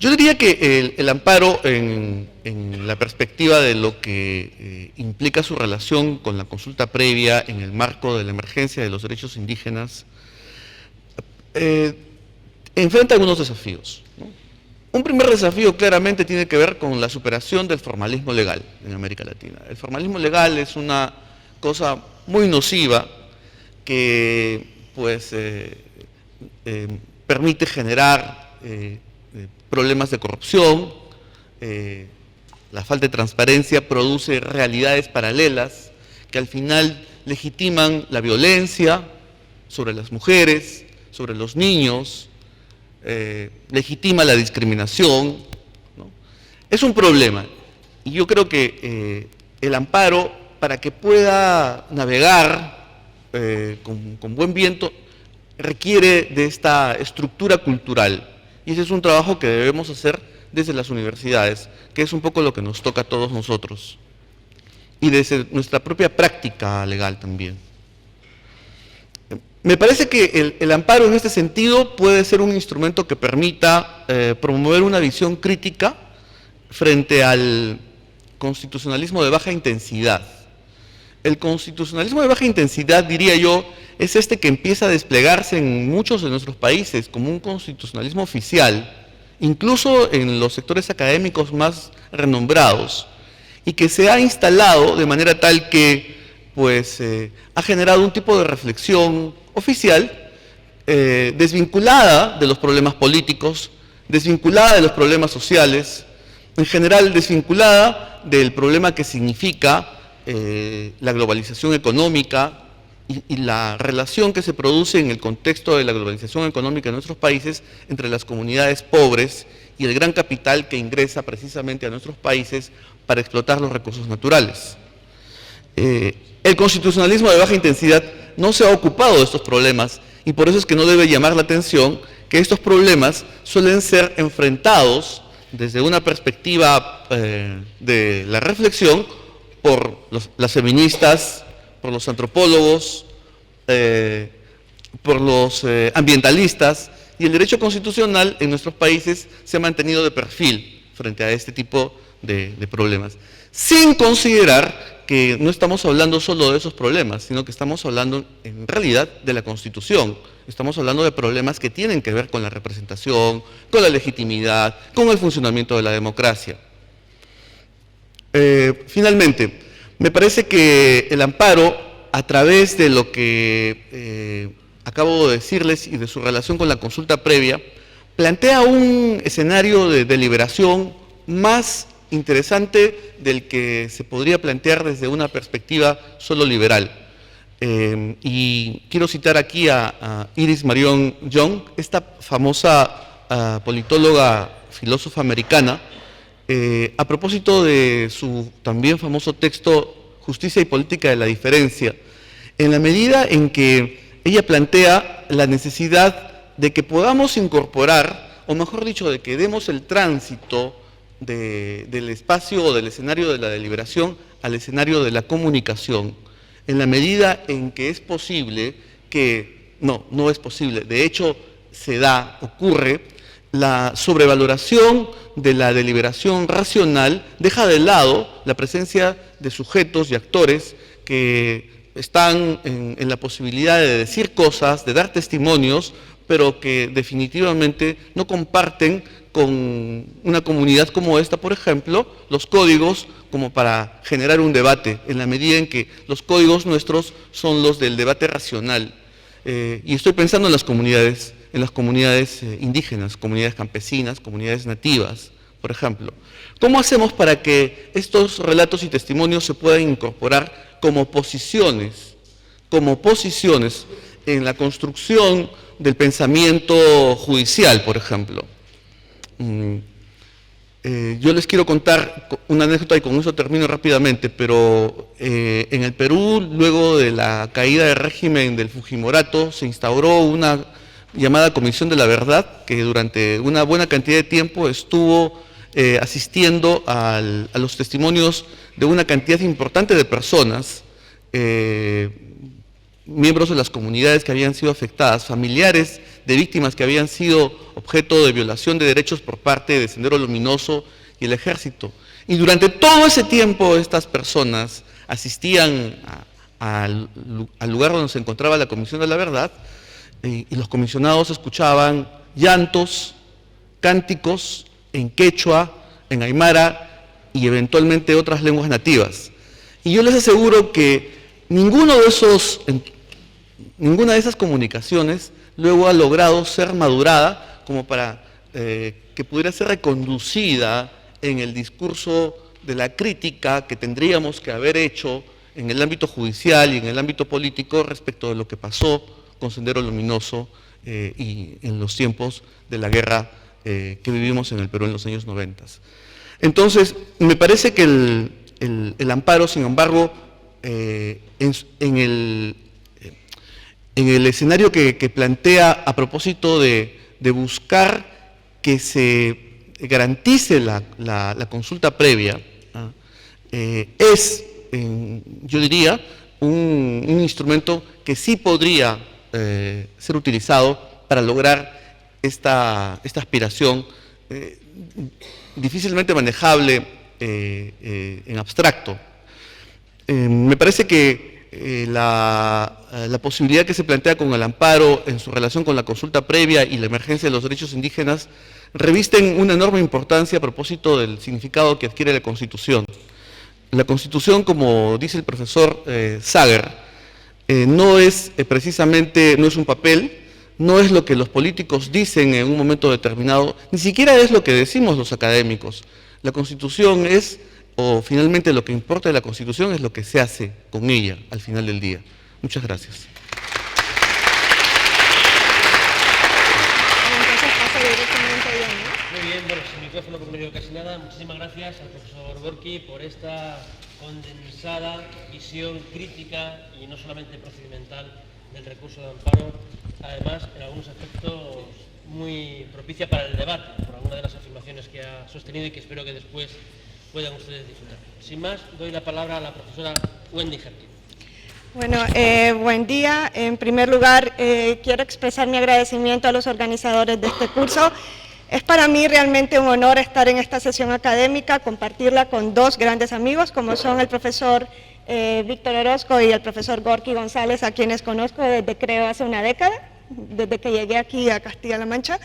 Yo diría que el amparo, en la perspectiva de lo que implica su relación con la consulta previa en el marco de la emergencia de los derechos indígenas, enfrenta algunos desafíos, ¿no? Un primer desafío claramente tiene que ver con la superación del formalismo legal en América Latina. El formalismo legal es una cosa muy nociva que pues permite generar problemas de corrupción, la falta de transparencia produce realidades paralelas que al final legitiman la violencia sobre las mujeres, sobre los niños, legitima la discriminación, ¿no? Es un problema y yo creo que el amparo, para que pueda navegar con buen viento, requiere de esta estructura cultural. Y ese es un trabajo que debemos hacer desde las universidades, que es un poco lo que nos toca a todos nosotros. Y desde nuestra propia práctica legal también. Me parece que el amparo en este sentido puede ser un instrumento que permita promover una visión crítica frente al constitucionalismo de baja intensidad. El constitucionalismo de baja intensidad, diría yo, es este que empieza a desplegarse en muchos de nuestros países como un constitucionalismo oficial, incluso en los sectores académicos más renombrados, y que se ha instalado de manera tal que pues, ha generado un tipo de reflexión oficial desvinculada de los problemas políticos, desvinculada de los problemas sociales, en general desvinculada del problema que significa la globalización económica y la relación que se produce en el contexto de la globalización económica en nuestros países entre las comunidades pobres y el gran capital que ingresa precisamente a nuestros países para explotar los recursos naturales. El constitucionalismo de baja intensidad no se ha ocupado de estos problemas y por eso es que no debe llamar la atención que estos problemas suelen ser enfrentados desde una perspectiva de la reflexión por las feministas, por los antropólogos, por los ambientalistas, y el derecho constitucional en nuestros países se ha mantenido de perfil frente a este tipo de problemas, sin considerar que no estamos hablando solo de esos problemas, sino que estamos hablando en realidad de la Constitución. Estamos hablando de problemas que tienen que ver con la representación, con la legitimidad, con el funcionamiento de la democracia. Finalmente, me parece que el amparo, a través de lo que acabo de decirles y de su relación con la consulta previa, plantea un escenario de deliberación más interesante del que se podría plantear desde una perspectiva solo liberal. Y quiero citar aquí a Iris Marion Young, esta famosa politóloga, filósofa americana, a propósito de su también famoso texto Justicia y Política de la Diferencia, en la medida en que ella plantea la necesidad de que podamos incorporar, o mejor dicho, de que demos el tránsito del espacio o del escenario de la deliberación al escenario de la comunicación, en la medida en que es posible que, no es posible, de hecho se da, ocurre, la sobrevaloración de la deliberación racional deja de lado la presencia de sujetos y actores que están en la posibilidad de decir cosas, de dar testimonios, pero que definitivamente no comparten con una comunidad como esta, por ejemplo, los códigos como para generar un debate, en la medida en que los códigos nuestros son los del debate racional. Y estoy pensando en las comunidades indígenas, comunidades campesinas, comunidades nativas, por ejemplo. ¿Cómo hacemos para que estos relatos y testimonios se puedan incorporar como posiciones en la construcción del pensamiento judicial, por ejemplo? Yo les quiero contar una anécdota y con eso termino rápidamente, pero en el Perú, luego de la caída del régimen del Fujimorato, se instauró una llamada Comisión de la Verdad, que durante una buena cantidad de tiempo estuvo asistiendo a los testimonios de una cantidad importante de personas, miembros de las comunidades que habían sido afectadas, familiares de víctimas que habían sido objeto de violación de derechos por parte de Sendero Luminoso y el Ejército. Y durante todo ese tiempo estas personas asistían al lugar donde se encontraba la Comisión de la Verdad y los comisionados escuchaban llantos, cánticos en quechua, en aymara y eventualmente otras lenguas nativas. Y yo les aseguro que ninguna de esas comunicaciones luego ha logrado ser madurada como para que pudiera ser reconducida en el discurso de la crítica que tendríamos que haber hecho en el ámbito judicial y en el ámbito político respecto de lo que pasó con Sendero Luminoso y en los tiempos de la guerra que vivimos en el Perú en los años 90. Entonces, me parece que el amparo, sin embargo, en el escenario que plantea a propósito de buscar que se garantice la consulta previa, es, yo diría, un instrumento que sí podría ser utilizado para lograr esta aspiración difícilmente manejable en abstracto. Me parece que la posibilidad que se plantea con el amparo en su relación con la consulta previa y la emergencia de los derechos indígenas revisten una enorme importancia a propósito del significado que adquiere la Constitución. La Constitución, como dice el profesor Sager, no es precisamente, no es un papel, no es lo que los políticos dicen en un momento determinado, ni siquiera es lo que decimos los académicos. La Constitución es, o finalmente lo que importa de la Constitución es lo que se hace con ella al final del día. Muchas gracias. Muy bien, bueno, sin micrófono por medio casi nada. Muchísimas gracias al profesor Gorki por esta condensada visión crítica y no solamente procedimental del recurso de amparo, además en algunos aspectos muy propicia para el debate, por alguna de las afirmaciones que ha sostenido y que espero que después puedan ustedes disfrutar. Sin más, doy la palabra a la profesora Wendy Jerkin. Bueno, buen día. En primer lugar, quiero expresar mi agradecimiento a los organizadores de este curso. Es para mí realmente un honor estar en esta sesión académica, compartirla con dos grandes amigos, como son el profesor Víctor Orozco y el profesor Gorki González, a quienes conozco desde creo hace una década, desde que llegué aquí a Castilla-La Mancha.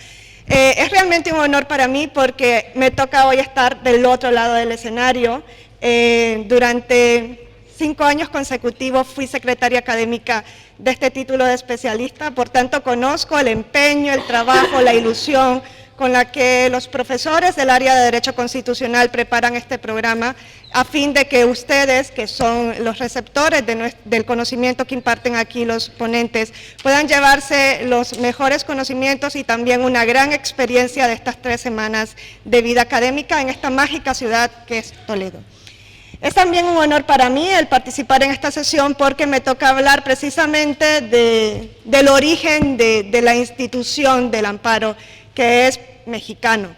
Es realmente un honor para mí porque me toca hoy estar del otro lado del escenario. Durante 5 años consecutivos fui secretaria académica de este título de especialista, por tanto conozco el empeño, el trabajo, la ilusión con la que los profesores del área de Derecho Constitucional preparan este programa a fin de que ustedes, que son los receptores del conocimiento que imparten aquí los ponentes, puedan llevarse los mejores conocimientos y también una gran experiencia de estas 3 semanas de vida académica en esta mágica ciudad que es Toledo. Es también un honor para mí el participar en esta sesión porque me toca hablar precisamente del origen de la institución del amparo, que es mexicano.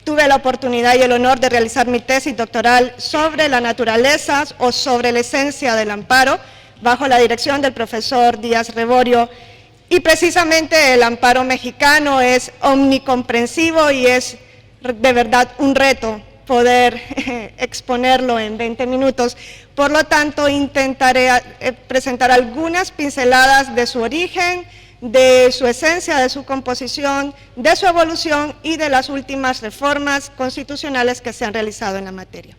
Tuve la oportunidad y el honor de realizar mi tesis doctoral sobre la naturaleza o sobre la esencia del amparo, bajo la dirección del profesor Díaz Reborio, y precisamente el amparo mexicano es omnicomprensivo y es de verdad un reto poder exponerlo en 20 minutos, por lo tanto intentaré presentar algunas pinceladas de su origen, de su esencia, de su composición, de su evolución y de las últimas reformas constitucionales que se han realizado en la materia.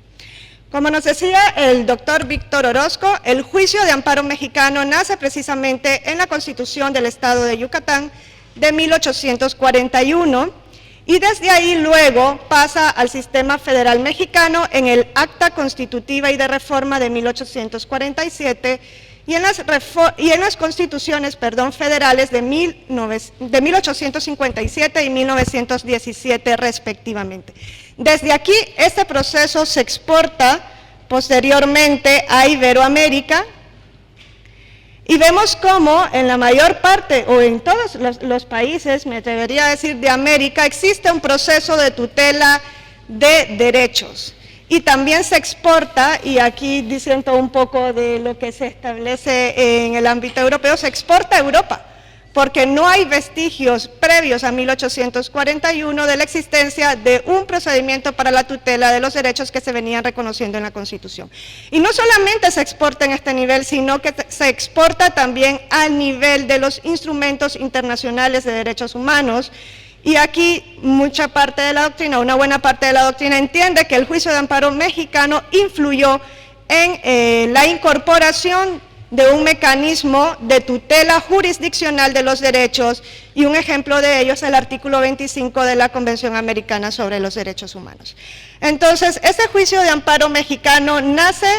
Como nos decía el doctor Víctor Orozco, el juicio de amparo mexicano nace precisamente en la Constitución del Estado de Yucatán de 1841 y desde ahí luego pasa al sistema federal mexicano en el Acta Constitutiva y de Reforma de 1847 y en las constituciones federales de 1857 y 1917 respectivamente. Desde aquí este proceso se exporta posteriormente a Iberoamérica y vemos cómo en la mayor parte o en todos los países, me atrevería a decir de América, existe un proceso de tutela de derechos. Y también se exporta, y aquí diciendo un poco de lo que se establece en el ámbito europeo, se exporta a Europa, porque no hay vestigios previos a 1841 de la existencia de un procedimiento para la tutela de los derechos que se venían reconociendo en la Constitución. Y no solamente se exporta en este nivel, sino que se exporta también al nivel de los instrumentos internacionales de derechos humanos. Y aquí mucha parte de la doctrina, una buena parte de la doctrina entiende que el juicio de amparo mexicano influyó en la incorporación de un mecanismo de tutela jurisdiccional de los derechos y un ejemplo de ello es el artículo 25 de la Convención Americana sobre los Derechos Humanos. Entonces, este juicio de amparo mexicano nace,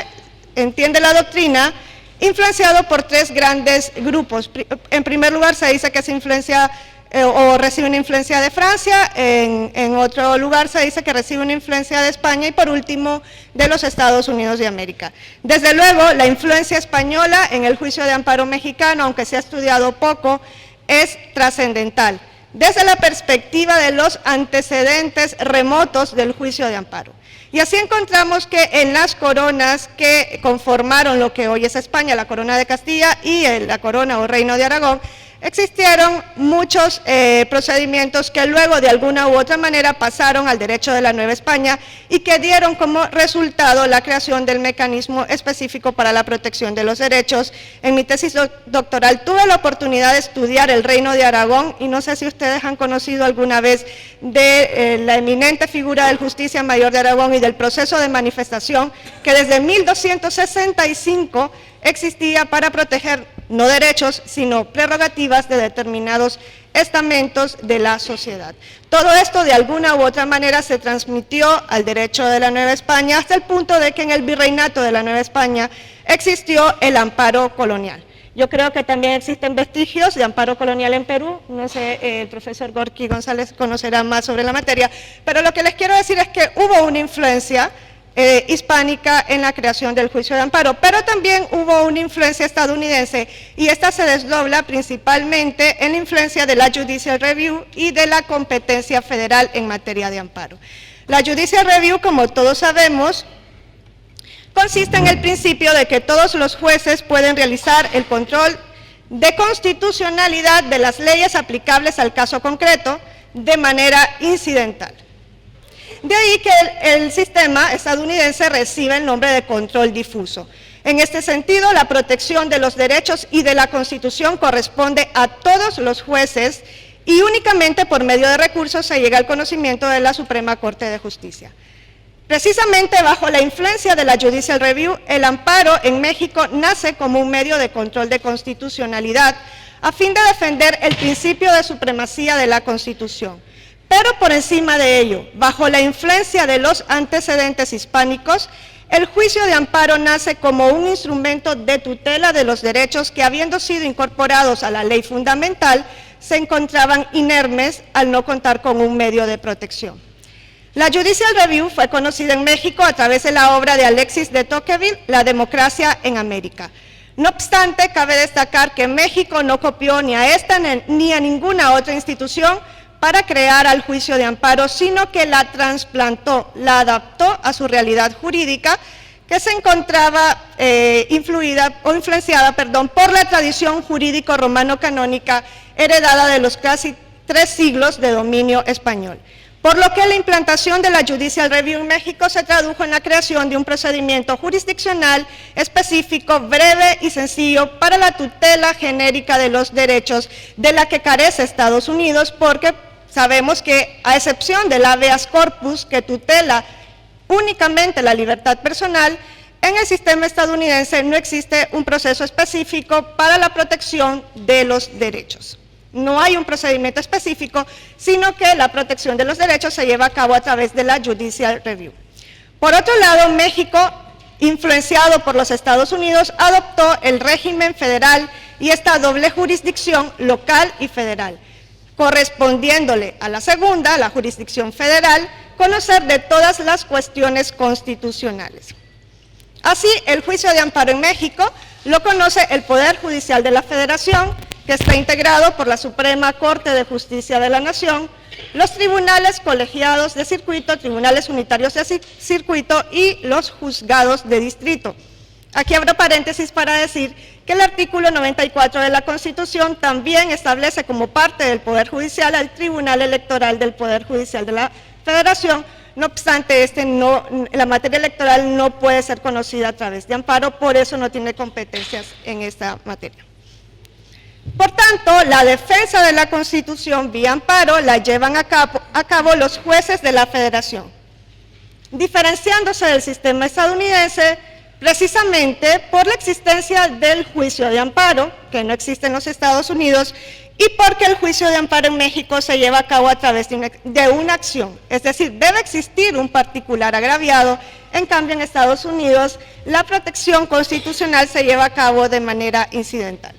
entiende la doctrina, influenciado por 3 grandes grupos. En primer lugar, se dice que se influencia o recibe una influencia de Francia, en otro lugar se dice que recibe una influencia de España y por último de los Estados Unidos de América. Desde luego la influencia española en el juicio de amparo mexicano, aunque se ha estudiado poco, es trascendental, desde la perspectiva de los antecedentes remotos del juicio de amparo. Y así encontramos que en las coronas que conformaron lo que hoy es España, la corona de Castilla y la corona o reino de Aragón, existieron muchos procedimientos que luego de alguna u otra manera pasaron al derecho de la Nueva España y que dieron como resultado la creación del mecanismo específico para la protección de los derechos. En mi tesis doctoral tuve la oportunidad de estudiar el Reino de Aragón y no sé si ustedes han conocido alguna vez de la eminente figura del Justicia Mayor de Aragón y del proceso de manifestación que desde 1265 existía para proteger no derechos, sino prerrogativas de determinados estamentos de la sociedad. Todo esto de alguna u otra manera se transmitió al derecho de la Nueva España hasta el punto de que en el virreinato de la Nueva España existió el amparo colonial. Yo creo que también existen vestigios de amparo colonial en Perú, no sé, el profesor Gorky González conocerá más sobre la materia, pero lo que les quiero decir es que hubo una influencia hispánica en la creación del juicio de amparo, pero también hubo una influencia estadounidense y esta se desdobla principalmente en la influencia de la Judicial Review y de la competencia federal en materia de amparo. La Judicial Review, como todos sabemos, consiste en el principio de que todos los jueces pueden realizar el control de constitucionalidad de las leyes aplicables al caso concreto de manera incidental. De ahí que el sistema estadounidense recibe el nombre de control difuso. En este sentido, la protección de los derechos y de la Constitución corresponde a todos los jueces y únicamente por medio de recursos se llega al conocimiento de la Suprema Corte de Justicia. Precisamente bajo la influencia de la Judicial Review, el amparo en México nace como un medio de control de constitucionalidad a fin de defender el principio de supremacía de la Constitución. Pero por encima de ello, bajo la influencia de los antecedentes hispánicos, el juicio de amparo nace como un instrumento de tutela de los derechos que, habiendo sido incorporados a la ley fundamental, se encontraban inermes al no contar con un medio de protección. La Judicial Review fue conocida en México a través de la obra de Alexis de Tocqueville, La democracia en América. No obstante, cabe destacar que México no copió ni a esta ni a ninguna otra institución para crear al juicio de amparo, sino que la trasplantó, la adaptó a su realidad jurídica, que se encontraba influenciada por la tradición jurídico romano-canónica heredada de los casi 3 siglos de dominio español. Por lo que la implantación de la Judicial Review en México se tradujo en la creación de un procedimiento jurisdiccional específico, breve y sencillo para la tutela genérica de los derechos de la que carece Estados Unidos, porque sabemos que, a excepción del habeas corpus, que tutela únicamente la libertad personal, en el sistema estadounidense no existe un proceso específico para la protección de los derechos. No hay un procedimiento específico, sino que la protección de los derechos se lleva a cabo a través de la Judicial Review. Por otro lado, México, influenciado por los Estados Unidos, adoptó el régimen federal y esta doble jurisdicción local y federal, correspondiéndole a la segunda, la jurisdicción federal, conocer de todas las cuestiones constitucionales. Así, el juicio de amparo en México lo conoce el Poder Judicial de la Federación, que está integrado por la Suprema Corte de Justicia de la Nación, los tribunales colegiados de circuito, tribunales unitarios de circuito y los juzgados de distrito. Aquí abro paréntesis para decir que el artículo 94 de la Constitución también establece como parte del Poder Judicial al Tribunal Electoral del Poder Judicial de la Federación. No obstante, la materia electoral no puede ser conocida a través de amparo, por eso no tiene competencias en esta materia. Por tanto, la defensa de la Constitución vía amparo la llevan a cabo los jueces de la Federación, diferenciándose del sistema estadounidense precisamente por la existencia del juicio de amparo, que no existe en los Estados Unidos, y porque el juicio de amparo en México se lleva a cabo a través de una acción, es decir, debe existir un particular agraviado. En cambio, en Estados Unidos, la protección constitucional se lleva a cabo de manera incidental.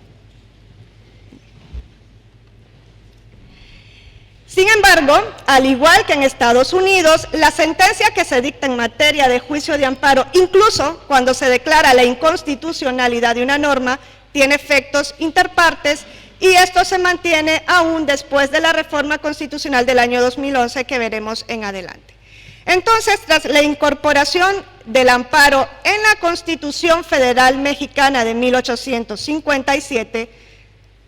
Sin embargo, al igual que en Estados Unidos, la sentencia que se dicta en materia de juicio de amparo, incluso cuando se declara la inconstitucionalidad de una norma, tiene efectos interpartes, y esto se mantiene aún después de la reforma constitucional del año 2011 que veremos en adelante. Entonces, tras la incorporación del amparo en la Constitución Federal Mexicana de 1857,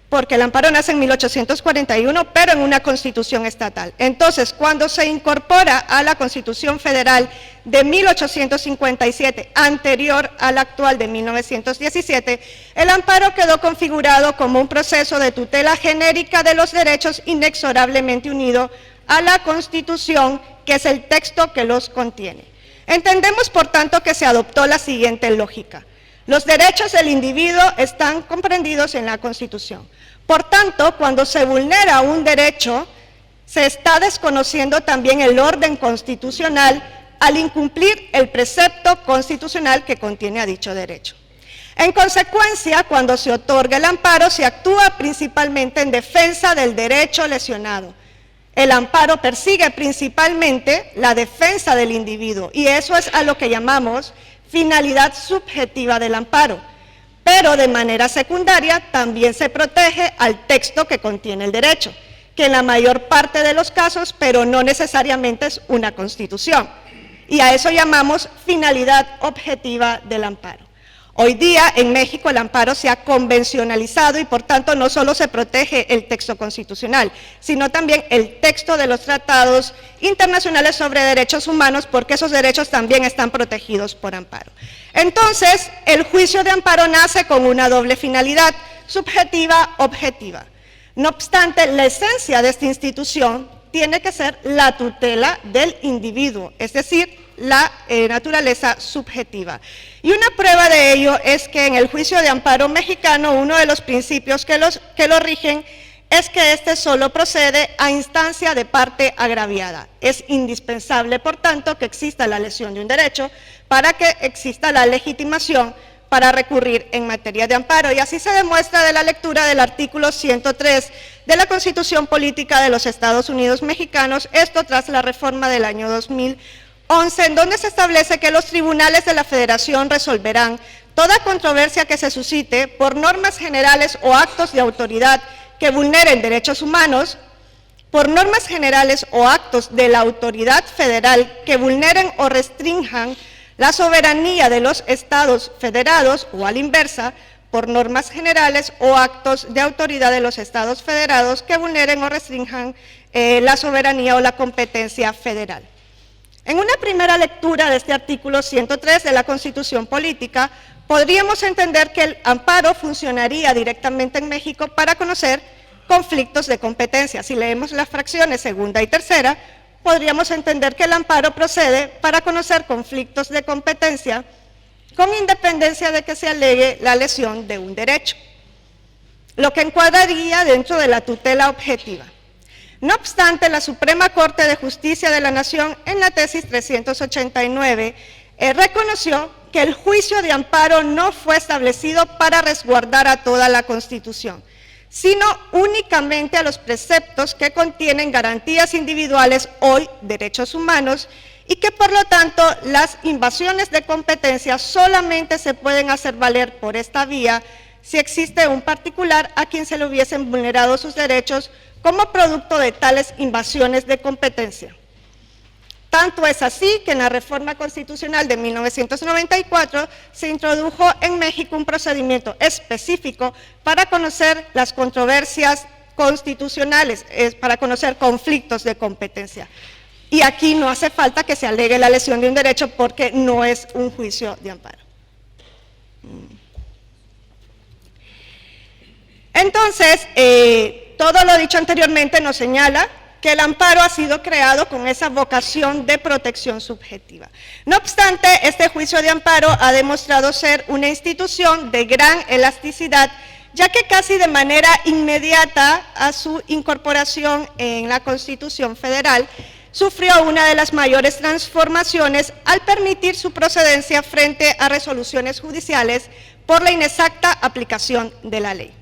porque el amparo nace en 1841, pero en una constitución estatal. Entonces, cuando se incorpora a la Constitución Federal de 1857, anterior a la actual de 1917, el amparo quedó configurado como un proceso de tutela genérica de los derechos inexorablemente unido a la Constitución, que es el texto que los contiene. Entendemos, por tanto, que se adoptó la siguiente lógica. Los derechos del individuo están comprendidos en la Constitución. Por tanto, cuando se vulnera un derecho, se está desconociendo también el orden constitucional al incumplir el precepto constitucional que contiene a dicho derecho. En consecuencia, cuando se otorga el amparo, se actúa principalmente en defensa del derecho lesionado. El amparo persigue principalmente la defensa del individuo, y eso es a lo que llamamos finalidad subjetiva del amparo, pero de manera secundaria también se protege al texto que contiene el derecho, que en la mayor parte de los casos, pero no necesariamente, es una constitución, y a eso llamamos finalidad objetiva del amparo. Hoy día en México el amparo se ha convencionalizado y por tanto no solo se protege el texto constitucional, sino también el texto de los tratados internacionales sobre derechos humanos, porque esos derechos también están protegidos por amparo. Entonces, el juicio de amparo nace con una doble finalidad, subjetiva, objetiva. No obstante, la esencia de esta institución tiene que ser la tutela del individuo, es decir, la naturaleza subjetiva. Y una prueba de ello es que en el juicio de amparo mexicano, uno de los principios que lo rigen es que este solo procede a instancia de parte agraviada. Es indispensable, por tanto, que exista la lesión de un derecho para que exista la legitimación para recurrir en materia de amparo. Y así se demuestra de la lectura del artículo 103 de la Constitución Política de los Estados Unidos Mexicanos, esto tras la reforma del año 2011, en donde se establece que los tribunales de la Federación resolverán toda controversia que se suscite por normas generales o actos de autoridad que vulneren derechos humanos, por normas generales o actos de la autoridad federal que vulneren o restrinjan la soberanía de los estados federados o a la inversa, por normas generales o actos de autoridad de los estados federados que vulneren o restrinjan la soberanía o la competencia federal. En una primera lectura de este artículo 103 de la Constitución Política, podríamos entender que el amparo funcionaría directamente en México para conocer conflictos de competencia. Si leemos las fracciones segunda y tercera, podríamos entender que el amparo procede para conocer conflictos de competencia con independencia de que se alegue la lesión de un derecho, lo que encuadraría dentro de la tutela objetiva. No obstante, la Suprema Corte de Justicia de la Nación, en la tesis 389, reconoció que el juicio de amparo no fue establecido para resguardar a toda la Constitución, sino únicamente a los preceptos que contienen garantías individuales, hoy derechos humanos, y que por lo tanto las invasiones de competencia solamente se pueden hacer valer por esta vía si existe un particular a quien se le hubiesen vulnerado sus derechos como producto de tales invasiones de competencia. Tanto es así que en la reforma constitucional de 1994 se introdujo en México un procedimiento específico para conocer las controversias constitucionales, para conocer conflictos de competencia. Y aquí no hace falta que se alegue la lesión de un derecho porque no es un juicio de amparo. Entonces, todo lo dicho anteriormente nos señala que el amparo ha sido creado con esa vocación de protección subjetiva. No obstante, este juicio de amparo ha demostrado ser una institución de gran elasticidad, ya que casi de manera inmediata a su incorporación en la Constitución Federal, sufrió una de las mayores transformaciones al permitir su procedencia frente a resoluciones judiciales por la inexacta aplicación de la ley.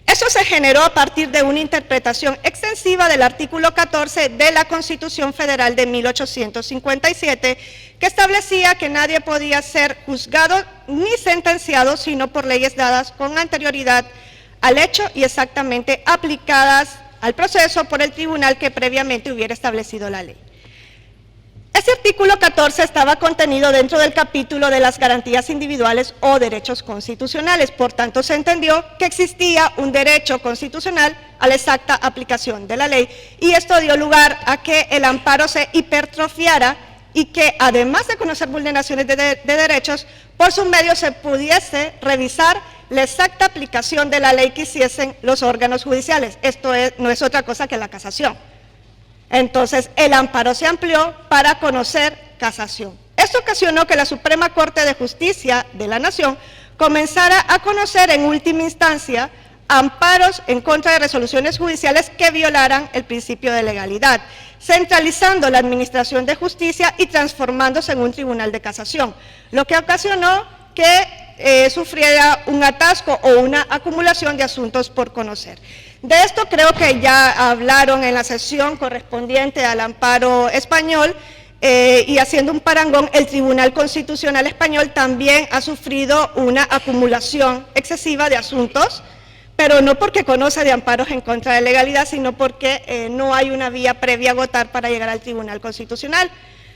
Eso se generó a partir de una interpretación extensiva del artículo 14 de la Constitución Federal de 1857, que establecía que nadie podía ser juzgado ni sentenciado sino por leyes dadas con anterioridad al hecho y exactamente aplicadas al proceso por el tribunal que previamente hubiera establecido la ley. Este artículo 14 estaba contenido dentro del capítulo de las garantías individuales o derechos constitucionales, por tanto se entendió que existía un derecho constitucional a la exacta aplicación de la ley y esto dio lugar a que el amparo se hipertrofiara y que además de conocer vulneraciones de derechos, por su medio se pudiese revisar la exacta aplicación de la ley que hiciesen los órganos judiciales. Esto no es otra cosa que la casación. Entonces, el amparo se amplió para conocer casación. Esto ocasionó que la Suprema Corte de Justicia de la Nación comenzara a conocer en última instancia amparos en contra de resoluciones judiciales que violaran el principio de legalidad, centralizando la administración de justicia y transformándose en un tribunal de casación, lo que ocasionó que sufriera un atasco o una acumulación de asuntos por conocer. De esto creo que ya hablaron en la sesión correspondiente al amparo español y haciendo un parangón, el Tribunal Constitucional Español también ha sufrido una acumulación excesiva de asuntos, pero no porque conoce de amparos en contra de legalidad, sino porque no hay una vía previa a agotar para llegar al Tribunal Constitucional.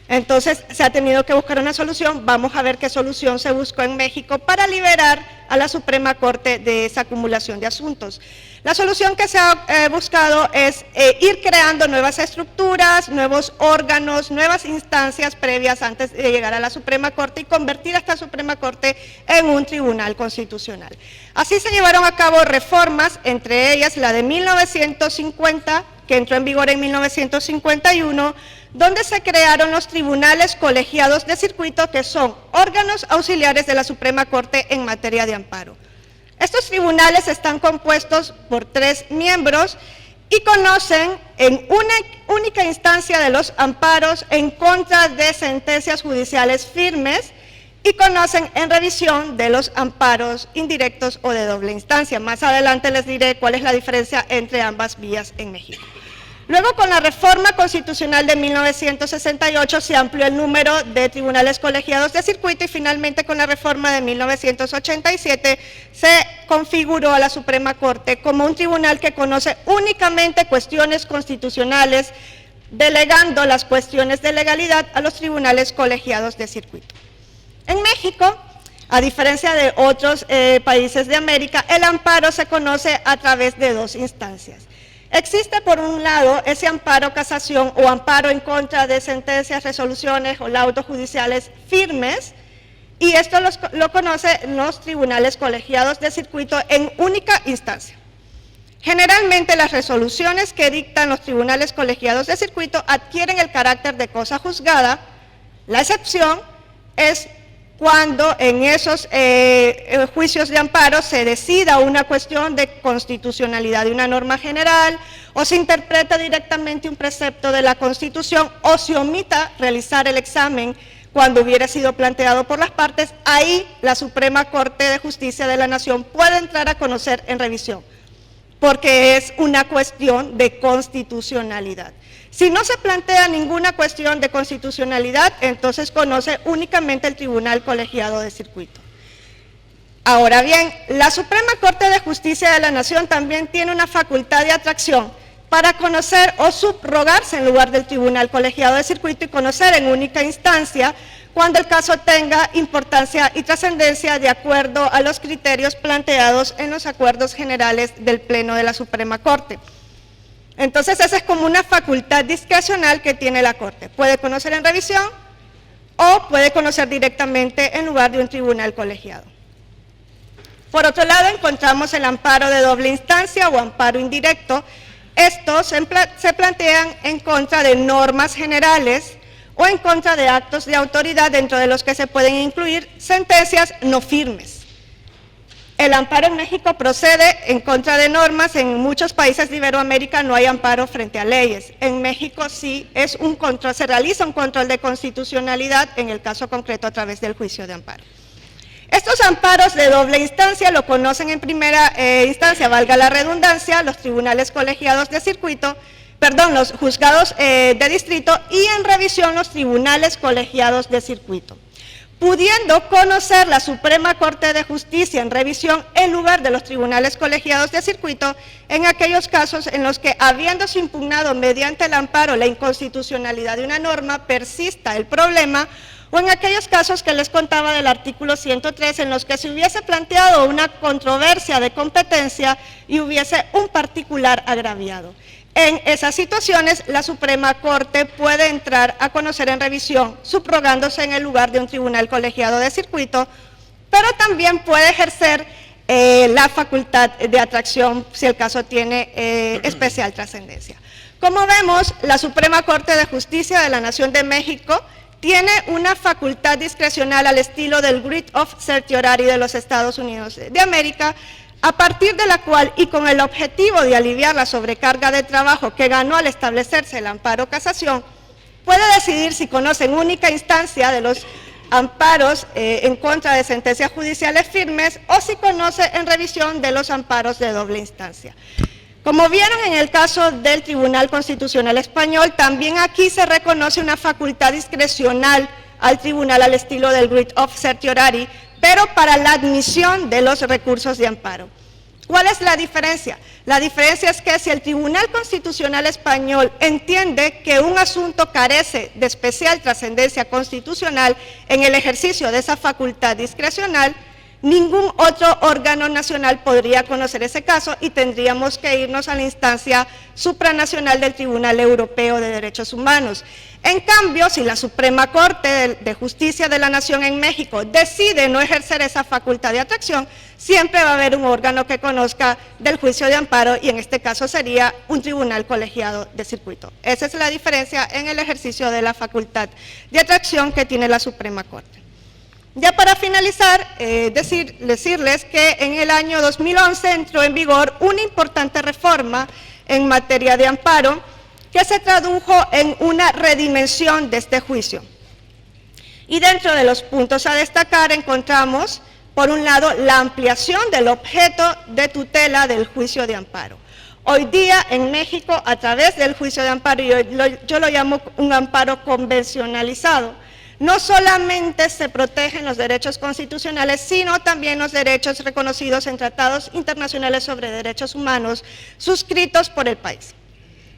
Entonces se ha tenido que buscar una solución, vamos a ver qué solución se buscó en México para liberar a la Suprema Corte de esa acumulación de asuntos. La solución que se ha buscado es ir creando nuevas estructuras, nuevos órganos, nuevas instancias previas antes de llegar a la Suprema Corte y convertir a esta Suprema Corte en un tribunal constitucional. Así se llevaron a cabo reformas, entre ellas la de 1950, que entró en vigor en 1951, donde se crearon los tribunales colegiados de circuito, que son órganos auxiliares de la Suprema Corte en materia de amparo. Estos tribunales están compuestos por 3 miembros y conocen en una única instancia de los amparos en contra de sentencias judiciales firmes y conocen en revisión de los amparos indirectos o de doble instancia. Más adelante les diré cuál es la diferencia entre ambas vías en México. Luego, con la reforma constitucional de 1968 se amplió el número de tribunales colegiados de circuito y finalmente con la reforma de 1987 se configuró a la Suprema Corte como un tribunal que conoce únicamente cuestiones constitucionales, delegando las cuestiones de legalidad a los tribunales colegiados de circuito. En México, a diferencia de otros países de América, el amparo se conoce a través de 2 instancias. Existe por un lado ese amparo casación o amparo en contra de sentencias, resoluciones o laudos judiciales firmes, y esto lo conocen los tribunales colegiados de circuito en única instancia. Generalmente las resoluciones que dictan los tribunales colegiados de circuito adquieren el carácter de cosa juzgada. La excepción es cuando en esos juicios de amparo se decida una cuestión de constitucionalidad de una norma general, o se interpreta directamente un precepto de la Constitución, o se omita realizar el examen cuando hubiera sido planteado por las partes. Ahí la Suprema Corte de Justicia de la Nación puede entrar a conocer en revisión, porque es una cuestión de constitucionalidad. Si no se plantea ninguna cuestión de constitucionalidad, entonces conoce únicamente el Tribunal Colegiado de Circuito. Ahora bien, la Suprema Corte de Justicia de la Nación también tiene una facultad de atracción para conocer o subrogarse en lugar del Tribunal Colegiado de Circuito y conocer en única instancia cuando el caso tenga importancia y trascendencia de acuerdo a los criterios planteados en los acuerdos generales del Pleno de la Suprema Corte. Entonces, esa es como una facultad discrecional que tiene la Corte. Puede conocer en revisión o puede conocer directamente en lugar de un tribunal colegiado. Por otro lado, encontramos el amparo de doble instancia o amparo indirecto. Estos se plantean en contra de normas generales o en contra de actos de autoridad, dentro de los que se pueden incluir sentencias no firmes. El amparo en México procede en contra de normas. En muchos países de Iberoamérica no hay amparo frente a leyes. En México sí se realiza un control de constitucionalidad, en el caso concreto a través del juicio de amparo. Estos amparos de doble instancia lo conocen en primera instancia, valga la redundancia, los tribunales colegiados de circuito, los juzgados de distrito, y en revisión los tribunales colegiados de circuito, pudiendo conocer la Suprema Corte de Justicia en revisión en lugar de los tribunales colegiados de circuito en aquellos casos en los que, habiéndose impugnado mediante el amparo la inconstitucionalidad de una norma, persista el problema, o en aquellos casos que les contaba del artículo 103, en los que se hubiese planteado una controversia de competencia y hubiese un particular agraviado. En esas situaciones, la Suprema Corte puede entrar a conocer en revisión, subrogándose en el lugar de un tribunal colegiado de circuito, pero también puede ejercer la facultad de atracción si el caso tiene especial trascendencia. Como vemos, la Suprema Corte de Justicia de la Nación de México tiene una facultad discrecional al estilo del Writ of Certiorari de los Estados Unidos de América, a partir de la cual, y con el objetivo de aliviar la sobrecarga de trabajo que ganó al establecerse el amparo casación, puede decidir si conoce en única instancia de los amparos en contra de sentencias judiciales firmes o si conoce en revisión de los amparos de doble instancia. Como vieron en el caso del Tribunal Constitucional Español, también aquí se reconoce una facultad discrecional al tribunal al estilo del Writ of Certiorari, pero para la admisión de los recursos de amparo. ¿Cuál es la diferencia? La diferencia es que si el Tribunal Constitucional Español entiende que un asunto carece de especial trascendencia constitucional en el ejercicio de esa facultad discrecional, ningún otro órgano nacional podría conocer ese caso y tendríamos que irnos a la instancia supranacional del Tribunal Europeo de Derechos Humanos. En cambio, si la Suprema Corte de Justicia de la Nación en México decide no ejercer esa facultad de atracción, siempre va a haber un órgano que conozca del juicio de amparo y en este caso sería un tribunal colegiado de circuito. Esa es la diferencia en el ejercicio de la facultad de atracción que tiene la Suprema Corte. Ya para finalizar, decirles que en el año 2011 entró en vigor una importante reforma en materia de amparo que se tradujo en una redimensión de este juicio. Y dentro de los puntos a destacar encontramos, por un lado, la ampliación del objeto de tutela del juicio de amparo. Hoy día en México, a través del juicio de amparo, yo lo llamo un amparo convencionalizado, no solamente se protegen los derechos constitucionales, sino también los derechos reconocidos en tratados internacionales sobre derechos humanos suscritos por el país.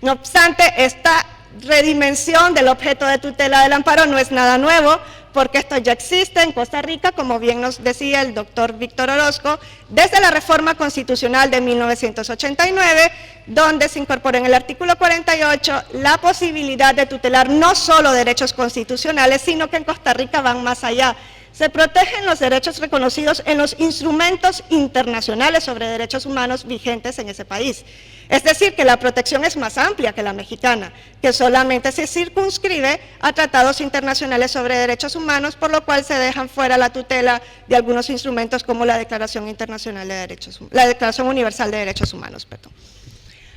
No obstante, esta redimensión del objeto de tutela del amparo no es nada nuevo, porque esto ya existe en Costa Rica, como bien nos decía el doctor Víctor Orozco, desde la reforma constitucional de 1989, donde se incorporó en el artículo 48 la posibilidad de tutelar no solo derechos constitucionales, sino que en Costa Rica van más allá. Se protegen los derechos reconocidos en los instrumentos internacionales sobre derechos humanos vigentes en ese país. Es decir, que la protección es más amplia que la mexicana, que solamente se circunscribe a tratados internacionales sobre derechos humanos, por lo cual se dejan fuera la tutela de algunos instrumentos como la Declaración Internacional de Derechos, la Declaración Universal de Derechos Humanos, perdón.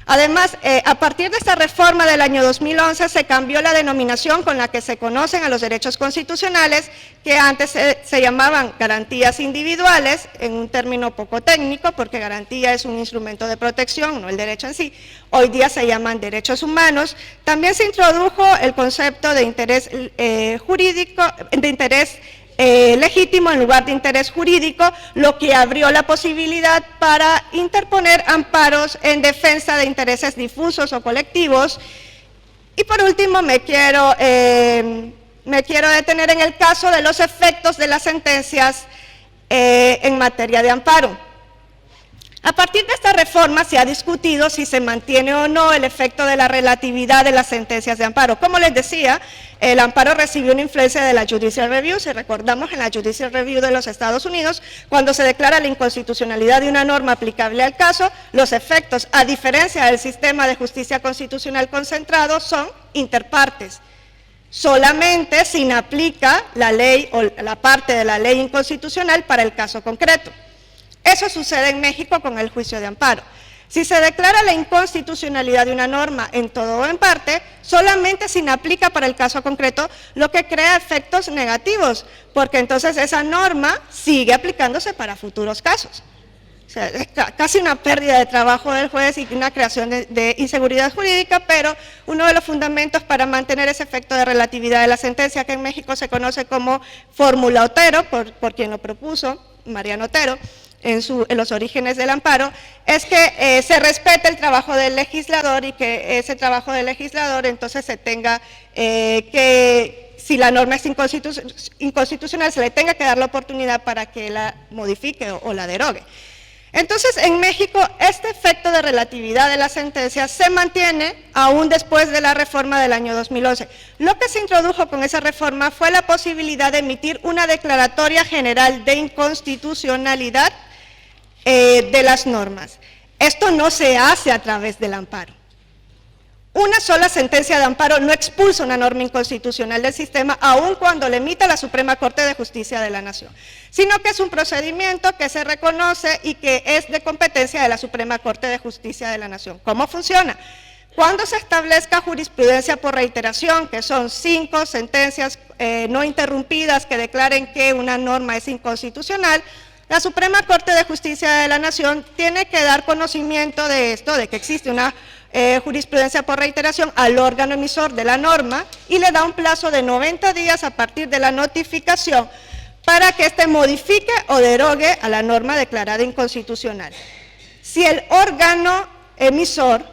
Además, a partir de esta reforma del año 2011 se cambió la denominación con la que se conocen a los derechos constitucionales, que antes se llamaban garantías individuales, en un término poco técnico, porque garantía es un instrumento de protección, no el derecho en sí. Hoy día se llaman derechos humanos. También se introdujo el concepto de interés jurídico, de interés legítimo en lugar de interés jurídico, lo que abrió la posibilidad para interponer amparos en defensa de intereses difusos o colectivos. Y por último me quiero detener en el caso de los efectos de las sentencias en materia de amparo. A partir de esta reforma se ha discutido si se mantiene o no el efecto de la relatividad de las sentencias de amparo. Como les decía, el amparo recibió una influencia de la Judicial Review. Si recordamos, en la Judicial Review de los Estados Unidos, cuando se declara la inconstitucionalidad de una norma aplicable al caso, los efectos, a diferencia del sistema de justicia constitucional concentrado, son interpartes. Solamente se inaplica la ley o la parte de la ley inconstitucional para el caso concreto. Eso sucede en México con el juicio de amparo. Si se declara la inconstitucionalidad de una norma en todo o en parte, solamente se inaplica para el caso concreto, lo que crea efectos negativos, porque entonces esa norma sigue aplicándose para futuros casos. O sea, es casi una pérdida de trabajo del juez y una creación de inseguridad jurídica, pero uno de los fundamentos para mantener ese efecto de relatividad de la sentencia, que en México se conoce como fórmula Otero, por quien lo propuso, Mariano Otero, en los orígenes del amparo, es que se respete el trabajo del legislador y que ese trabajo del legislador entonces se tenga que, si la norma es inconstitucional, se le tenga que dar la oportunidad para que la modifique o la derogue. Entonces, en México, este efecto de relatividad de la sentencia se mantiene aún después de la reforma del año 2011. Lo que se introdujo con esa reforma fue la posibilidad de emitir una declaratoria general de inconstitucionalidad de las normas. Esto no se hace a través del amparo. Una sola sentencia de amparo no expulsa una norma inconstitucional del sistema, aun cuando la emita la Suprema Corte de Justicia de la Nación, sino que es un procedimiento que se reconoce y que es de competencia de la Suprema Corte de Justicia de la Nación. ¿Cómo funciona? Cuando se establezca jurisprudencia por reiteración, que son 5 sentencias no interrumpidas que declaren que una norma es inconstitucional, la Suprema Corte de Justicia de la Nación tiene que dar conocimiento de esto, de que existe una jurisprudencia por reiteración al órgano emisor de la norma y le da un plazo de 90 días a partir de la notificación para que éste modifique o derogue a la norma declarada inconstitucional. Si el órgano emisor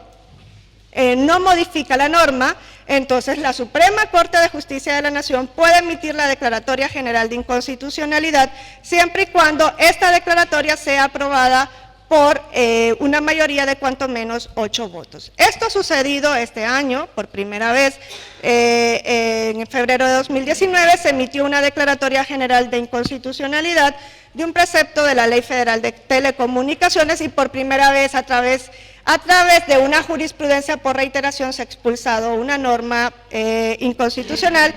no modifica la norma, entonces la Suprema Corte de Justicia de la Nación puede emitir la Declaratoria General de Inconstitucionalidad siempre y cuando esta declaratoria sea aprobada por una mayoría de cuanto menos 8 votos. Esto ha sucedido este año, por primera vez, en febrero de 2019 se emitió una Declaratoria General de Inconstitucionalidad de un precepto de la Ley Federal de Telecomunicaciones y por primera vez a través de una jurisprudencia por reiteración se ha expulsado una norma inconstitucional,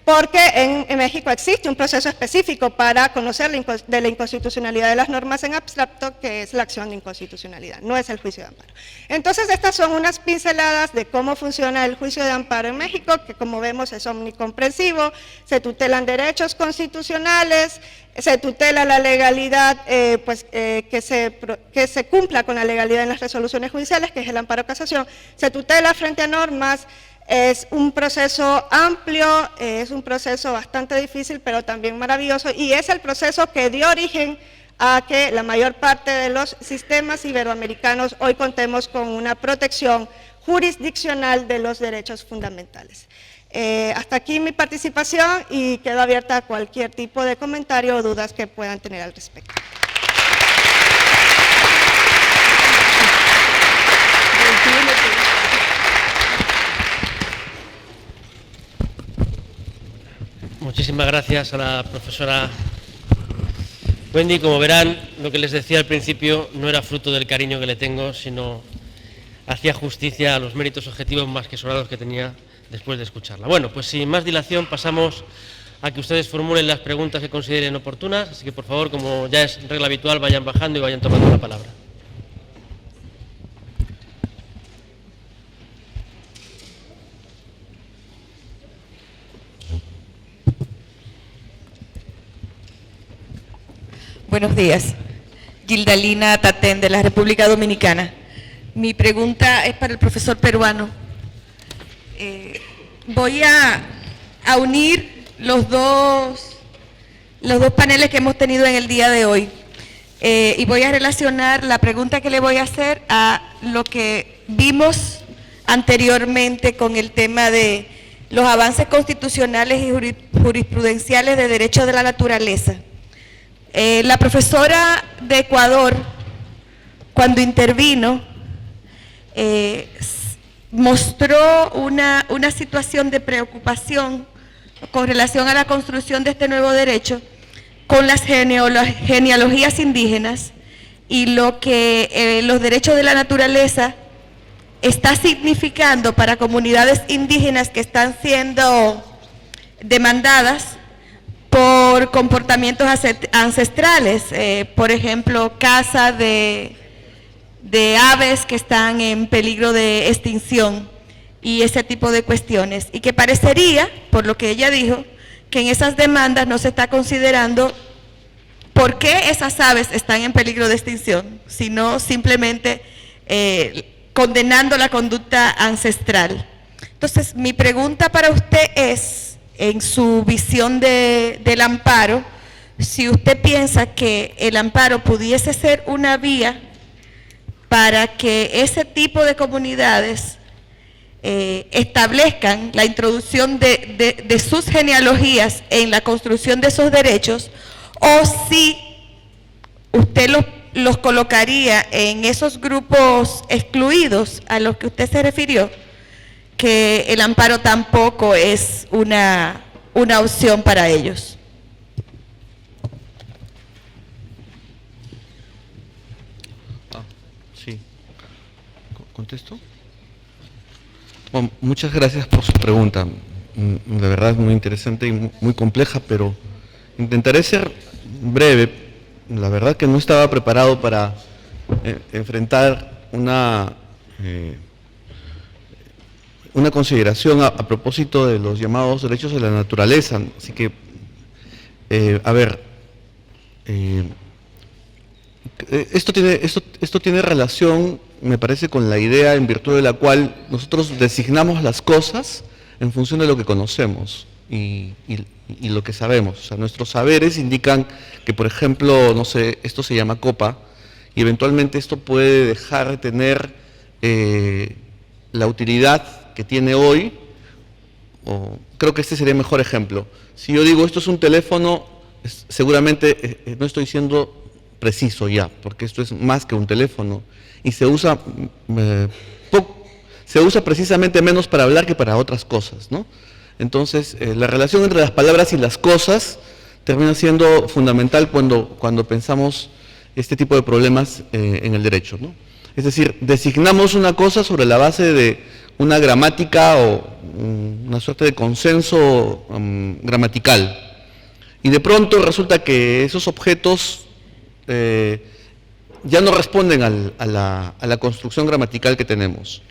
porque en México existe un proceso específico para conocer de la inconstitucionalidad de las normas en abstracto, que es la acción de inconstitucionalidad, no es el juicio de amparo. Entonces, estas son unas pinceladas de cómo funciona el juicio de amparo en México, que como vemos es omnicomprensivo, se tutelan derechos constitucionales, se tutela la legalidad, que se cumpla con la legalidad en las resoluciones judiciales, que es el amparo casación, se tutela frente a normas. Es un proceso amplio, es un proceso bastante difícil, pero también maravilloso, y es el proceso que dio origen a que la mayor parte de los sistemas iberoamericanos hoy contemos con una protección jurisdiccional de los derechos fundamentales. Hasta aquí mi participación y quedo abierta a cualquier tipo de comentario o dudas que puedan tener al respecto. Muchísimas gracias a la profesora Wendy. Como verán, lo que les decía al principio no era fruto del cariño que le tengo, sino hacía justicia a los méritos objetivos más que sobrados que tenía después de escucharla. Bueno, pues sin más dilación pasamos a que ustedes formulen las preguntas que consideren oportunas, así que por favor, como ya es regla habitual, vayan bajando y vayan tomando la palabra. Buenos días. Gildalina Tatén, de la República Dominicana. Mi pregunta es para el profesor peruano. Voy a unir los dos paneles que hemos tenido en el día de hoy y voy a relacionar la pregunta que le voy a hacer a lo que vimos anteriormente con el tema de los avances constitucionales y jurisprudenciales de derecho de la naturaleza. La profesora de Ecuador, cuando intervino, mostró una situación de preocupación con relación a la construcción de este nuevo derecho con las genealogías indígenas y lo que los derechos de la naturaleza está significando para comunidades indígenas que están siendo demandadas por comportamientos ancestrales, por ejemplo, caza de aves que están en peligro de extinción y ese tipo de cuestiones. Y que parecería, por lo que ella dijo, que en esas demandas no se está considerando por qué esas aves están en peligro de extinción, sino simplemente condenando la conducta ancestral. Entonces, mi pregunta para usted es, en su visión del amparo, si usted piensa que el amparo pudiese ser una vía para que ese tipo de comunidades establezcan la introducción de sus genealogías en la construcción de esos derechos, o si usted los colocaría en esos grupos excluidos a los que usted se refirió, que el amparo tampoco es una opción para ellos. Sí. ¿Contesto? Bueno, muchas gracias por su pregunta. De verdad es muy interesante y muy compleja, pero intentaré ser breve. La verdad que no estaba preparado para enfrentar una consideración a propósito de los llamados derechos de la naturaleza. Así que, esto tiene relación, me parece, con la idea en virtud de la cual nosotros designamos las cosas en función de lo que conocemos y lo que sabemos. O sea, nuestros saberes indican que, por ejemplo, no sé, esto se llama copa, y eventualmente esto puede dejar de tener la utilidad que tiene hoy, o creo que este sería el mejor ejemplo. Si yo digo esto es un teléfono, seguramente no estoy siendo preciso ya, porque esto es más que un teléfono, y se usa precisamente menos para hablar que para otras cosas, ¿no? Entonces, la relación entre las palabras y las cosas termina siendo fundamental cuando pensamos este tipo de problemas en el derecho, ¿no? Es decir, designamos una cosa sobre la base de una gramática o una suerte de consenso gramatical. Y de pronto resulta que esos objetos ya no responden a la construcción gramatical que tenemos.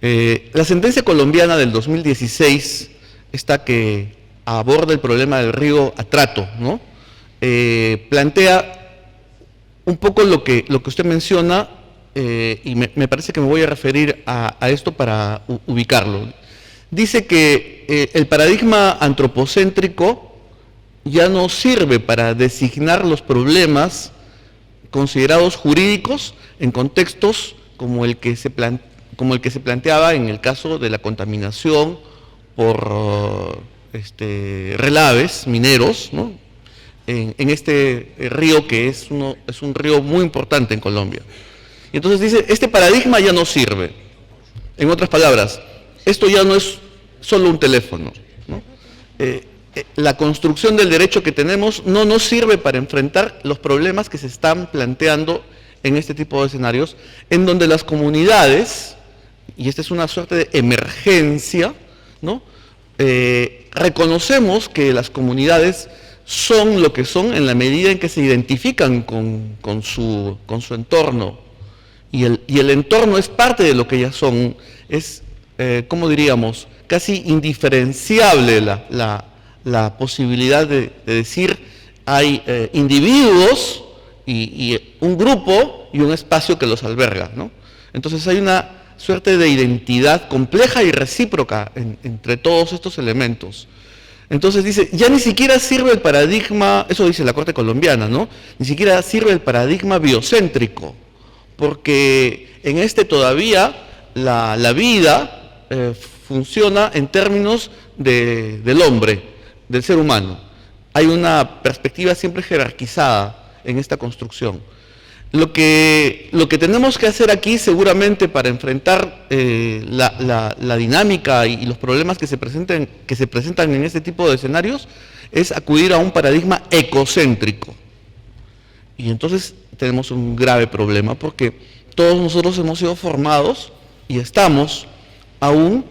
La sentencia colombiana del 2016, esta que aborda el problema del río Atrato, ¿no? Plantea un poco lo que usted menciona, y me parece que me voy a referir a esto para ubicarlo. Dice que el paradigma antropocéntrico ya no sirve para designar los problemas considerados jurídicos en contextos como el que se planteaba en el caso de la contaminación por relaves mineros, ¿no? en este río que es un río muy importante en Colombia. Y entonces dice, este paradigma ya no sirve. En otras palabras, esto ya no es solo un teléfono, ¿no? La construcción del derecho que tenemos no nos sirve para enfrentar los problemas que se están planteando en este tipo de escenarios, en donde las comunidades, y esta es una suerte de emergencia, ¿no? Reconocemos que las comunidades son lo que son en la medida en que se identifican con su entorno, y el entorno es parte de lo que ellas son. Es, ¿cómo diríamos?, casi indiferenciable la posibilidad de decir hay individuos y un grupo y un espacio que los alberga, ¿no? Entonces hay una suerte de identidad compleja y recíproca entre todos estos elementos. Entonces dice, ya ni siquiera sirve el paradigma, eso dice la Corte colombiana, ¿no? Ni siquiera sirve el paradigma biocéntrico, porque en todavía la vida funciona en términos del hombre, del ser humano. Hay una perspectiva siempre jerarquizada en esta construcción. Lo que tenemos que hacer aquí, seguramente, para enfrentar la dinámica y los problemas que se presentan en este tipo de escenarios, es acudir a un paradigma ecocéntrico. Y entonces tenemos un grave problema, porque todos nosotros hemos sido formados y estamos aún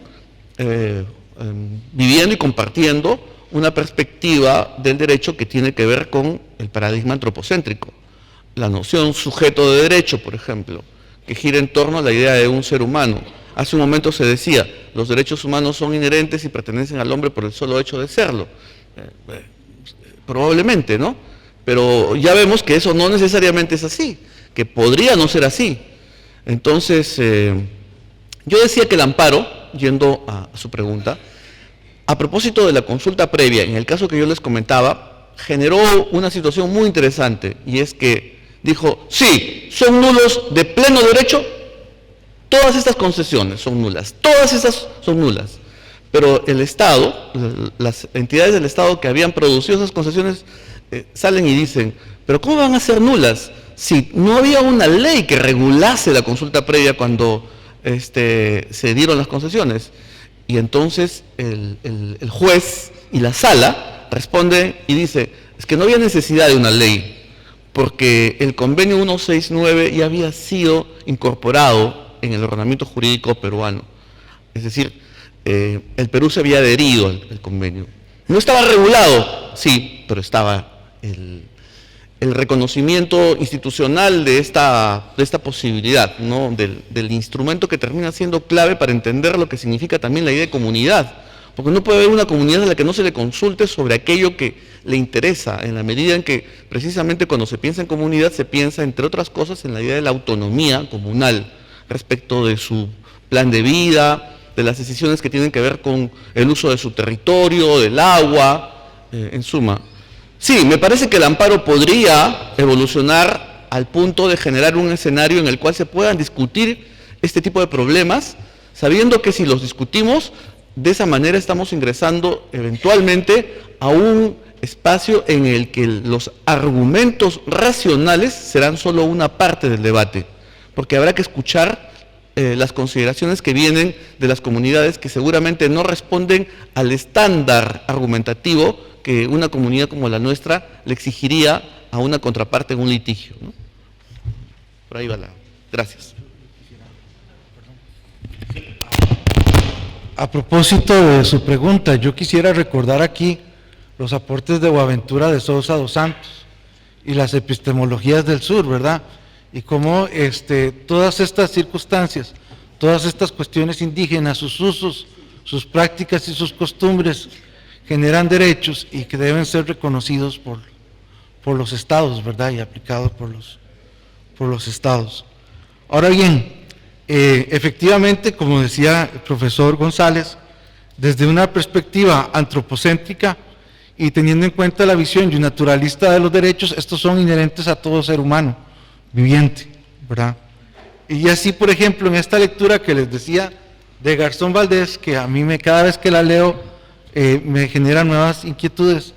viviendo y compartiendo una perspectiva del derecho que tiene que ver con el paradigma antropocéntrico. La noción sujeto de derecho, por ejemplo, que gira en torno a la idea de un ser humano. Hace un momento se decía, los derechos humanos son inherentes y pertenecen al hombre por el solo hecho de serlo. Probablemente, ¿no? Pero ya vemos que eso no necesariamente es así, que podría no ser así. Entonces, yo decía que el amparo, yendo a su pregunta, a propósito de la consulta previa, en el caso que yo les comentaba, generó una situación muy interesante, y es que dijo, sí, son nulos de pleno derecho, todas estas concesiones son nulas, todas esas son nulas, pero el Estado, las entidades del Estado que habían producido esas concesiones, salen y dicen, pero ¿cómo van a ser nulas si no había una ley que regulase la consulta previa cuando se dieron las concesiones? Y entonces el juez y la sala responde y dice, es que no había necesidad de una ley, porque el convenio 169 ya había sido incorporado en el ordenamiento jurídico peruano. Es decir, el Perú se había adherido al convenio. No estaba regulado, sí, pero estaba el reconocimiento institucional de esta posibilidad, ¿no? del instrumento que termina siendo clave para entender lo que significa también la idea de comunidad. Porque no puede haber una comunidad en la que no se le consulte sobre aquello que le interesa, en la medida en que precisamente cuando se piensa en comunidad se piensa, entre otras cosas, en la idea de la autonomía comunal respecto de su plan de vida, de las decisiones que tienen que ver con el uso de su territorio, del agua, en suma. Sí, me parece que el amparo podría evolucionar al punto de generar un escenario en el cual se puedan discutir este tipo de problemas, sabiendo que si los discutimos, de esa manera estamos ingresando eventualmente a un espacio en el que los argumentos racionales serán solo una parte del debate, porque habrá que escuchar las consideraciones que vienen de las comunidades que seguramente no responden al estándar argumentativo que una comunidad como la nuestra le exigiría a una contraparte en un litigio, ¿no? Por ahí va la... Gracias. A propósito de su pregunta, yo quisiera recordar aquí los aportes de Boaventura de Sousa dos Santos y las epistemologías del sur, ¿verdad? Y cómo todas estas circunstancias, todas estas cuestiones indígenas, sus usos, sus prácticas y sus costumbres generan derechos y que deben ser reconocidos por los estados, ¿verdad? Y aplicados por los estados. Ahora bien, efectivamente, como decía el profesor González, desde una perspectiva antropocéntrica y teniendo en cuenta la visión y naturalista de los derechos, estos son inherentes a todo ser humano viviente, ¿verdad? Y así, por ejemplo, en esta lectura que les decía de Garzón Valdés, que a mí cada vez que la leo me genera nuevas inquietudes: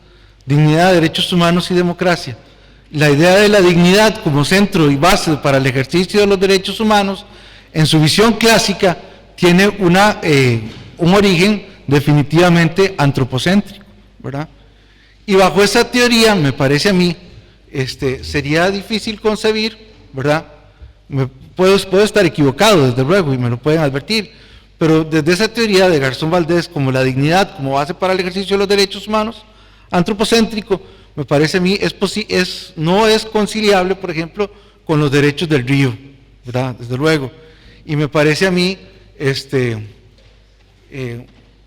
dignidad, derechos humanos y democracia. La idea de la dignidad como centro y base para el ejercicio de los derechos humanos, en su visión clásica, tiene un origen definitivamente antropocéntrico, ¿verdad? Y bajo esa teoría, me parece a mí, sería difícil concebir, ¿verdad? Puedo estar equivocado, desde luego, y me lo pueden advertir, pero desde esa teoría de Garzón Valdés, como la dignidad como base para el ejercicio de los derechos humanos, antropocéntrico, me parece a mí, no es conciliable, por ejemplo, con los derechos del río, ¿verdad? Desde luego. Y me parece a mí,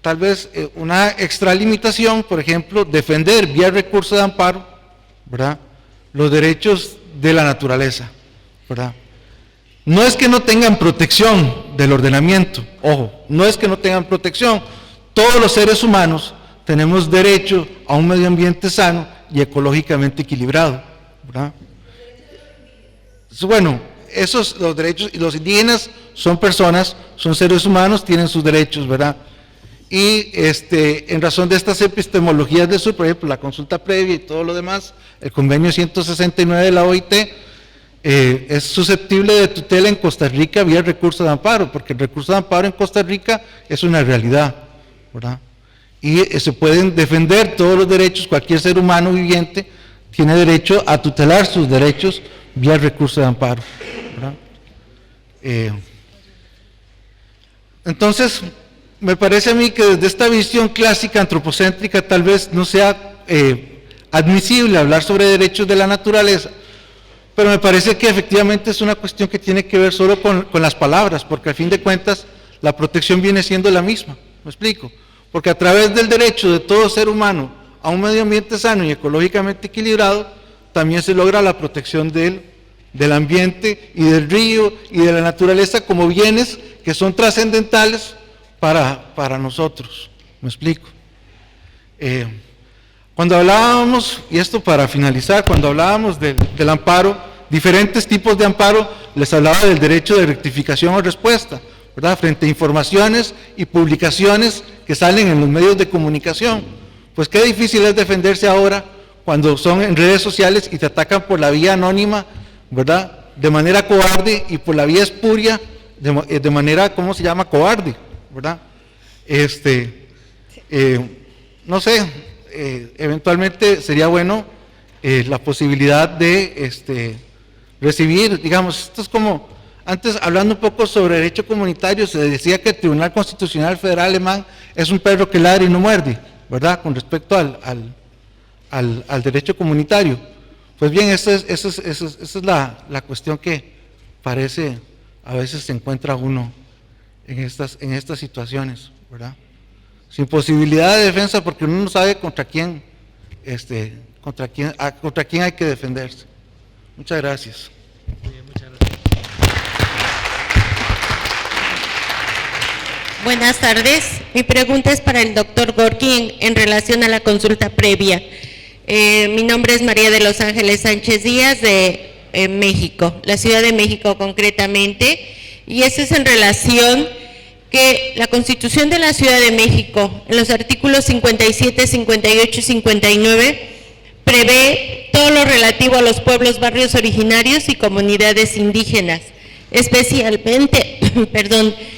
tal vez una extralimitación, por ejemplo, defender vía recurso de amparo, ¿verdad?, los derechos de la naturaleza, ¿verdad? No es que no tengan protección del ordenamiento, ojo, no es que no tengan protección, todos los seres humanos tenemos derecho a un medio ambiente sano y ecológicamente equilibrado, ¿verdad? Bueno, los derechos, y los indígenas son personas, son seres humanos, tienen sus derechos, ¿verdad? Y en razón de estas epistemologías del sur, por ejemplo, la consulta previa y todo lo demás, el convenio 169 de la OIT, es susceptible de tutela en Costa Rica vía recurso de amparo, porque el recurso de amparo en Costa Rica es una realidad, ¿verdad? Y se pueden defender todos los derechos, cualquier ser humano viviente tiene derecho a tutelar sus derechos vía recurso de amparo, ¿verdad? Entonces, me parece a mí que desde esta visión clásica antropocéntrica tal vez no sea admisible hablar sobre derechos de la naturaleza, pero me parece que efectivamente es una cuestión que tiene que ver solo con las palabras, porque al fin de cuentas la protección viene siendo la misma, ¿me explico? Porque a través del derecho de todo ser humano a un medio ambiente sano y ecológicamente equilibrado, también se logra la protección del ambiente y del río y de la naturaleza como bienes que son trascendentales para nosotros, ¿me explico? Cuando hablábamos, y esto para finalizar, cuando hablábamos del amparo, diferentes tipos de amparo, les hablaba del derecho de rectificación o respuesta, ¿verdad?, frente a informaciones y publicaciones que salen en los medios de comunicación. Pues qué difícil es defenderse ahora cuando son en redes sociales y te atacan por la vía anónima, ¿verdad?, de manera cobarde, y por la vía espuria de manera, ¿cómo se llama?, cobarde, ¿verdad? No sé, eventualmente sería bueno la posibilidad de recibir, digamos, esto es como, antes hablando un poco sobre derecho comunitario, se decía que el Tribunal Constitucional Federal Alemán es un perro que ladra y no muerde, ¿verdad?, con respecto al derecho comunitario. Pues bien, esa es la cuestión que parece a veces se encuentra uno en estas situaciones, ¿verdad? Sin posibilidad de defensa, porque uno no sabe contra quién hay que defenderse. Muchas gracias. Muy bien, muchas gracias. Buenas tardes. Mi pregunta es para el doctor Gorky en relación a la consulta previa. Mi nombre es María de los Ángeles Sánchez Díaz, de México, la Ciudad de México concretamente, y eso es en relación que la Constitución de la Ciudad de México, en los artículos 57, 58 y 59, prevé todo lo relativo a los pueblos, barrios originarios y comunidades indígenas. Especialmente,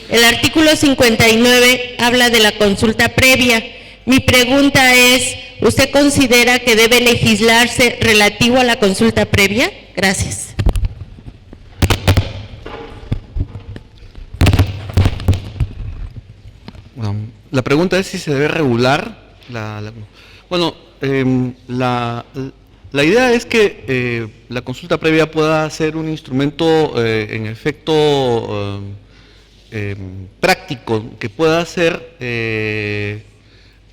el artículo 59 habla de la consulta previa. Mi pregunta es, ¿usted considera que debe legislarse relativo a la consulta previa? Gracias. La pregunta es si se debe regular bueno, la idea es que la consulta previa pueda ser un instrumento en efecto práctico, que pueda ser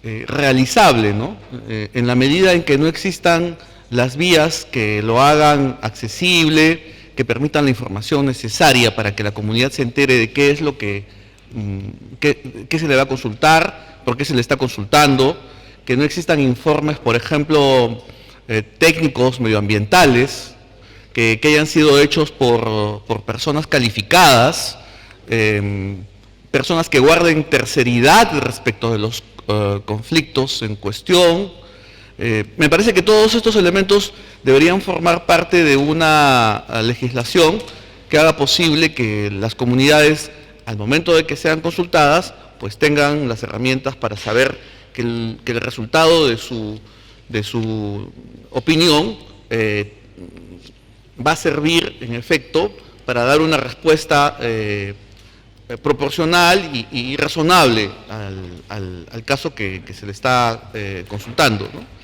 realizable, ¿no? En la medida en que no existan las vías que lo hagan accesible, que permitan la información necesaria para que la comunidad se entere de qué es lo que qué se le va a consultar, por qué se le está consultando, que no existan informes, por ejemplo, técnicos medioambientales, que hayan sido hechos por personas calificadas, personas que guarden terceridad respecto de los conflictos en cuestión. Me parece que todos estos elementos deberían formar parte de una legislación que haga posible que las comunidades, al momento de que sean consultadas, pues tengan las herramientas para saber que el resultado de su opinión va a servir, en efecto, para dar una respuesta proporcional y razonable al caso que se le está consultando, ¿no?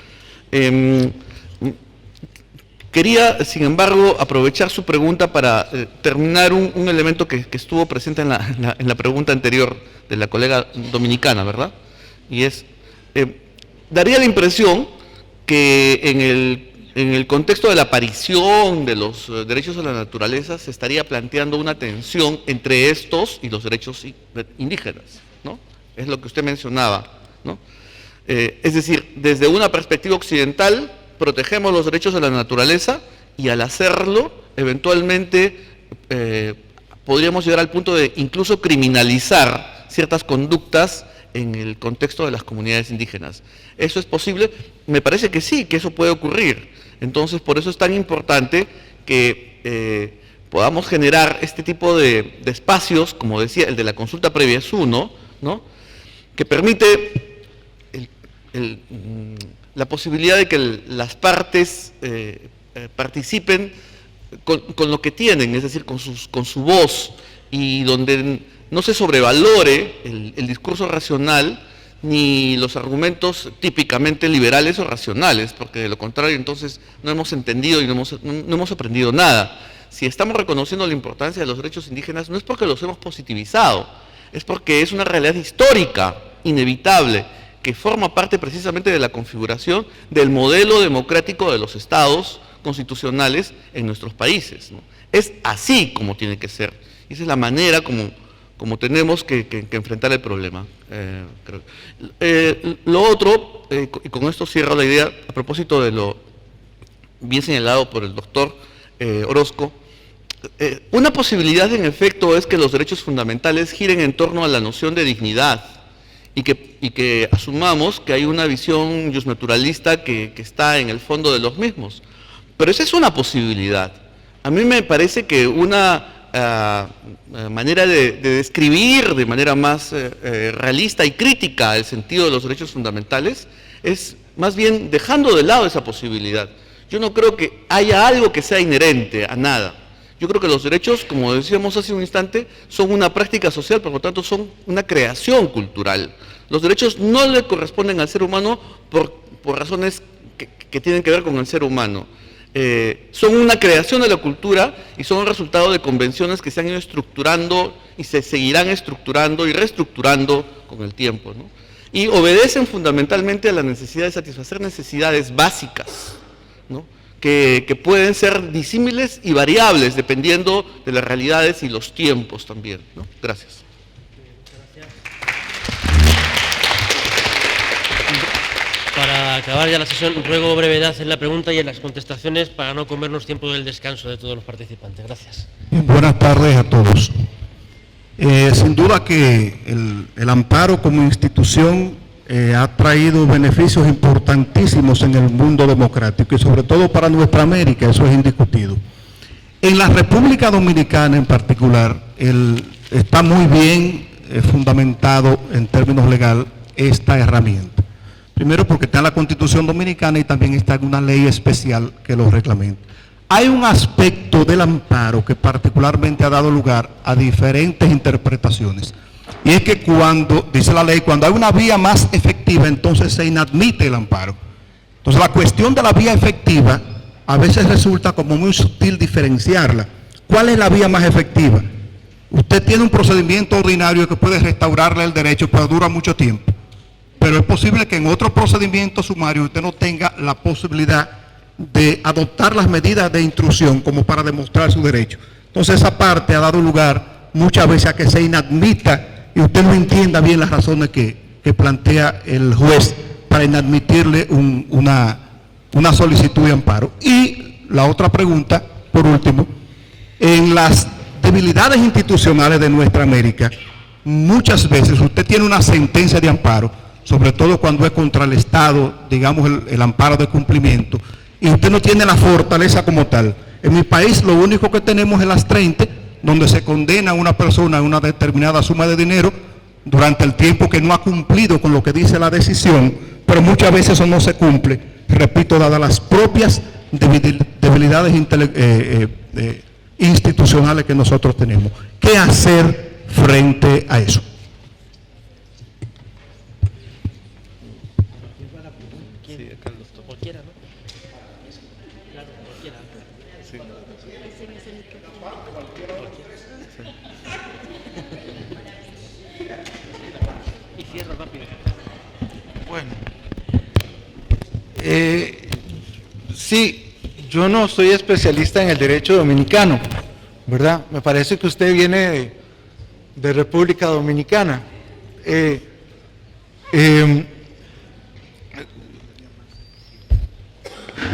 Quería, sin embargo, aprovechar su pregunta para terminar un elemento que estuvo presente en la pregunta anterior de la colega dominicana, ¿verdad? Y es, daría la impresión que en el contexto de la aparición de los derechos de la naturaleza se estaría planteando una tensión entre estos y los derechos indígenas, ¿no? Es lo que usted mencionaba, ¿no? Es decir, desde una perspectiva occidental, protegemos los derechos de la naturaleza y al hacerlo, eventualmente, podríamos llegar al punto de incluso criminalizar ciertas conductas en el contexto de las comunidades indígenas. ¿Eso es posible? Me parece que sí, que eso puede ocurrir. Entonces, por eso es tan importante que podamos generar este tipo de espacios, como decía, el de la consulta previa es uno, ¿no?, que permite la posibilidad de que las partes participen con lo que tienen, es decir, con su voz, y donde no se sobrevalore el discurso racional ni los argumentos típicamente liberales o racionales, porque de lo contrario entonces no hemos entendido y no hemos aprendido nada. Si estamos reconociendo la importancia de los derechos indígenas, no es porque los hemos positivizado, es porque es una realidad histórica, inevitable, que forma parte precisamente de la configuración del modelo democrático de los estados constitucionales en nuestros países, ¿no? Es así como tiene que ser, y esa es la manera como tenemos que enfrentar el problema. Lo otro, y con esto cierro la idea, a propósito de lo bien señalado por el doctor Orozco, una posibilidad en efecto es que los derechos fundamentales giren en torno a la noción de dignidad, y que asumamos que hay una visión justnaturalista que está en el fondo de los mismos. Pero esa es una posibilidad. A mí me parece que una manera de describir de manera más realista y crítica el sentido de los derechos fundamentales es más bien dejando de lado esa posibilidad. Yo no creo que haya algo que sea inherente a nada. Yo creo que los derechos, como decíamos hace un instante, son una práctica social, por lo tanto son una creación cultural. Los derechos no le corresponden al ser humano por razones que tienen que ver con el ser humano. Son una creación de la cultura y son el resultado de convenciones que se han ido estructurando y se seguirán estructurando y reestructurando con el tiempo, ¿no? Y obedecen fundamentalmente a la necesidad de satisfacer necesidades básicas, ¿no?, que pueden ser disímiles y variables dependiendo de las realidades y los tiempos también, ¿no? Gracias. Para acabar ya la sesión, ruego brevedad en la pregunta y en las contestaciones para no comernos tiempo del descanso de todos los participantes. Gracias. Bien, buenas tardes a todos. Sin duda que el amparo como institución ha traído beneficios importantísimos en el mundo democrático y sobre todo para nuestra América, eso es indiscutido. En la República Dominicana en particular, está muy bien fundamentado en términos legales esta herramienta. Primero porque está en la Constitución Dominicana y también está en una ley especial que lo reglamenta. Hay un aspecto del amparo que particularmente ha dado lugar a diferentes interpretaciones. Y es que cuando, dice la ley, cuando hay una vía más efectiva, entonces se inadmite el amparo. Entonces la cuestión de la vía efectiva a veces resulta como muy sutil diferenciarla. ¿Cuál es la vía más efectiva? Usted tiene un procedimiento ordinario que puede restaurarle el derecho, pero dura mucho tiempo. Pero es posible que en otro procedimiento sumario usted no tenga la posibilidad de adoptar las medidas de intrusión como para demostrar su derecho. Entonces esa parte ha dado lugar muchas veces a que se inadmita y usted no entienda bien las razones que plantea el juez para inadmitirle una solicitud de amparo. Y la otra pregunta, por último, en las debilidades institucionales de nuestra América, muchas veces usted tiene una sentencia de amparo, sobre todo cuando es contra el Estado, digamos el amparo de cumplimiento, y usted no tiene la fortaleza como tal. En mi país lo único que tenemos es las 30, donde se condena a una persona a una determinada suma de dinero durante el tiempo que no ha cumplido con lo que dice la decisión, pero muchas veces eso no se cumple, repito, dadas las propias debilidades institucionales que nosotros tenemos. ¿Qué hacer frente a eso? Bueno, sí, yo no soy especialista en el derecho dominicano, ¿verdad? Me parece que usted viene de República Dominicana.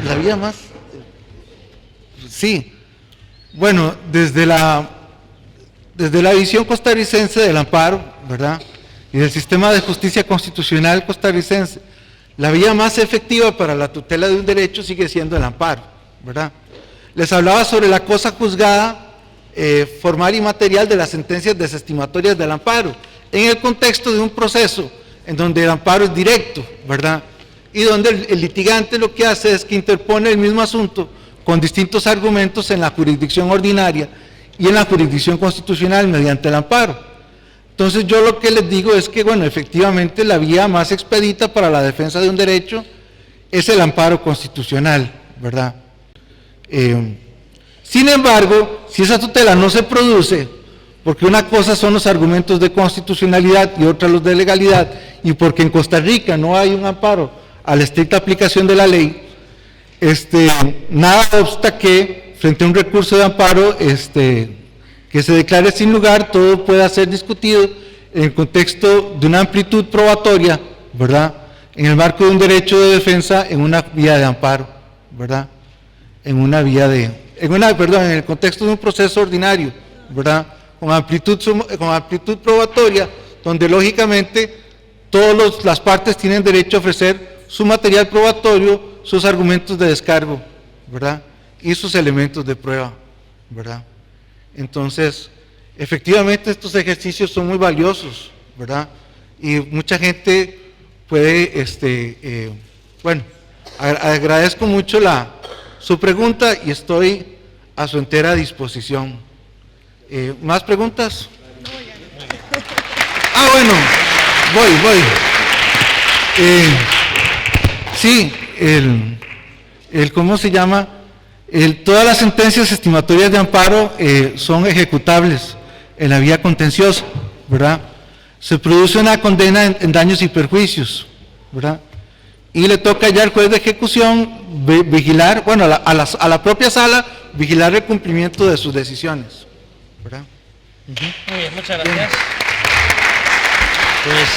La vía más, sí, bueno, desde la visión costarricense del amparo, ¿verdad?, y del sistema de justicia constitucional costarricense, la vía más efectiva para la tutela de un derecho sigue siendo el amparo, ¿verdad? Les hablaba sobre la cosa juzgada formal y material de las sentencias desestimatorias del amparo, en el contexto de un proceso en donde el amparo es directo, ¿verdad?, y donde el litigante lo que hace es que interpone el mismo asunto con distintos argumentos en la jurisdicción ordinaria y en la jurisdicción constitucional mediante el amparo. Entonces yo lo que les digo es que, bueno, efectivamente la vía más expedita para la defensa de un derecho es el amparo constitucional, ¿verdad? Sin embargo, si esa tutela no se produce, porque una cosa son los argumentos de constitucionalidad y otra los de legalidad, y porque en Costa Rica no hay un amparo a la estricta aplicación de la ley, nada obsta que frente a un recurso de amparo que se declare sin lugar, todo pueda ser discutido en el contexto de una amplitud probatoria, ¿verdad?, en el marco de un derecho de defensa en una vía de amparo, ¿verdad?, en el contexto de un proceso ordinario, ¿verdad?, con amplitud probatoria, donde lógicamente todas las partes tienen derecho a ofrecer su material probatorio, sus argumentos de descargo, ¿verdad?, y sus elementos de prueba, ¿verdad? Entonces, efectivamente estos ejercicios son muy valiosos, ¿verdad? Y mucha gente puede, bueno, agradezco mucho su pregunta y estoy a su entera disposición. ¿Más preguntas? Ah, bueno, voy. Sí, ¿cómo se llama? Todas las sentencias estimatorias de amparo son ejecutables en la vía contenciosa, ¿verdad? Se produce una condena en daños y perjuicios, ¿verdad? Y le toca ya al juez de ejecución vigilar, bueno, a la propia sala, vigilar el cumplimiento de sus decisiones, ¿verdad? Muy bien, muchas gracias. Pues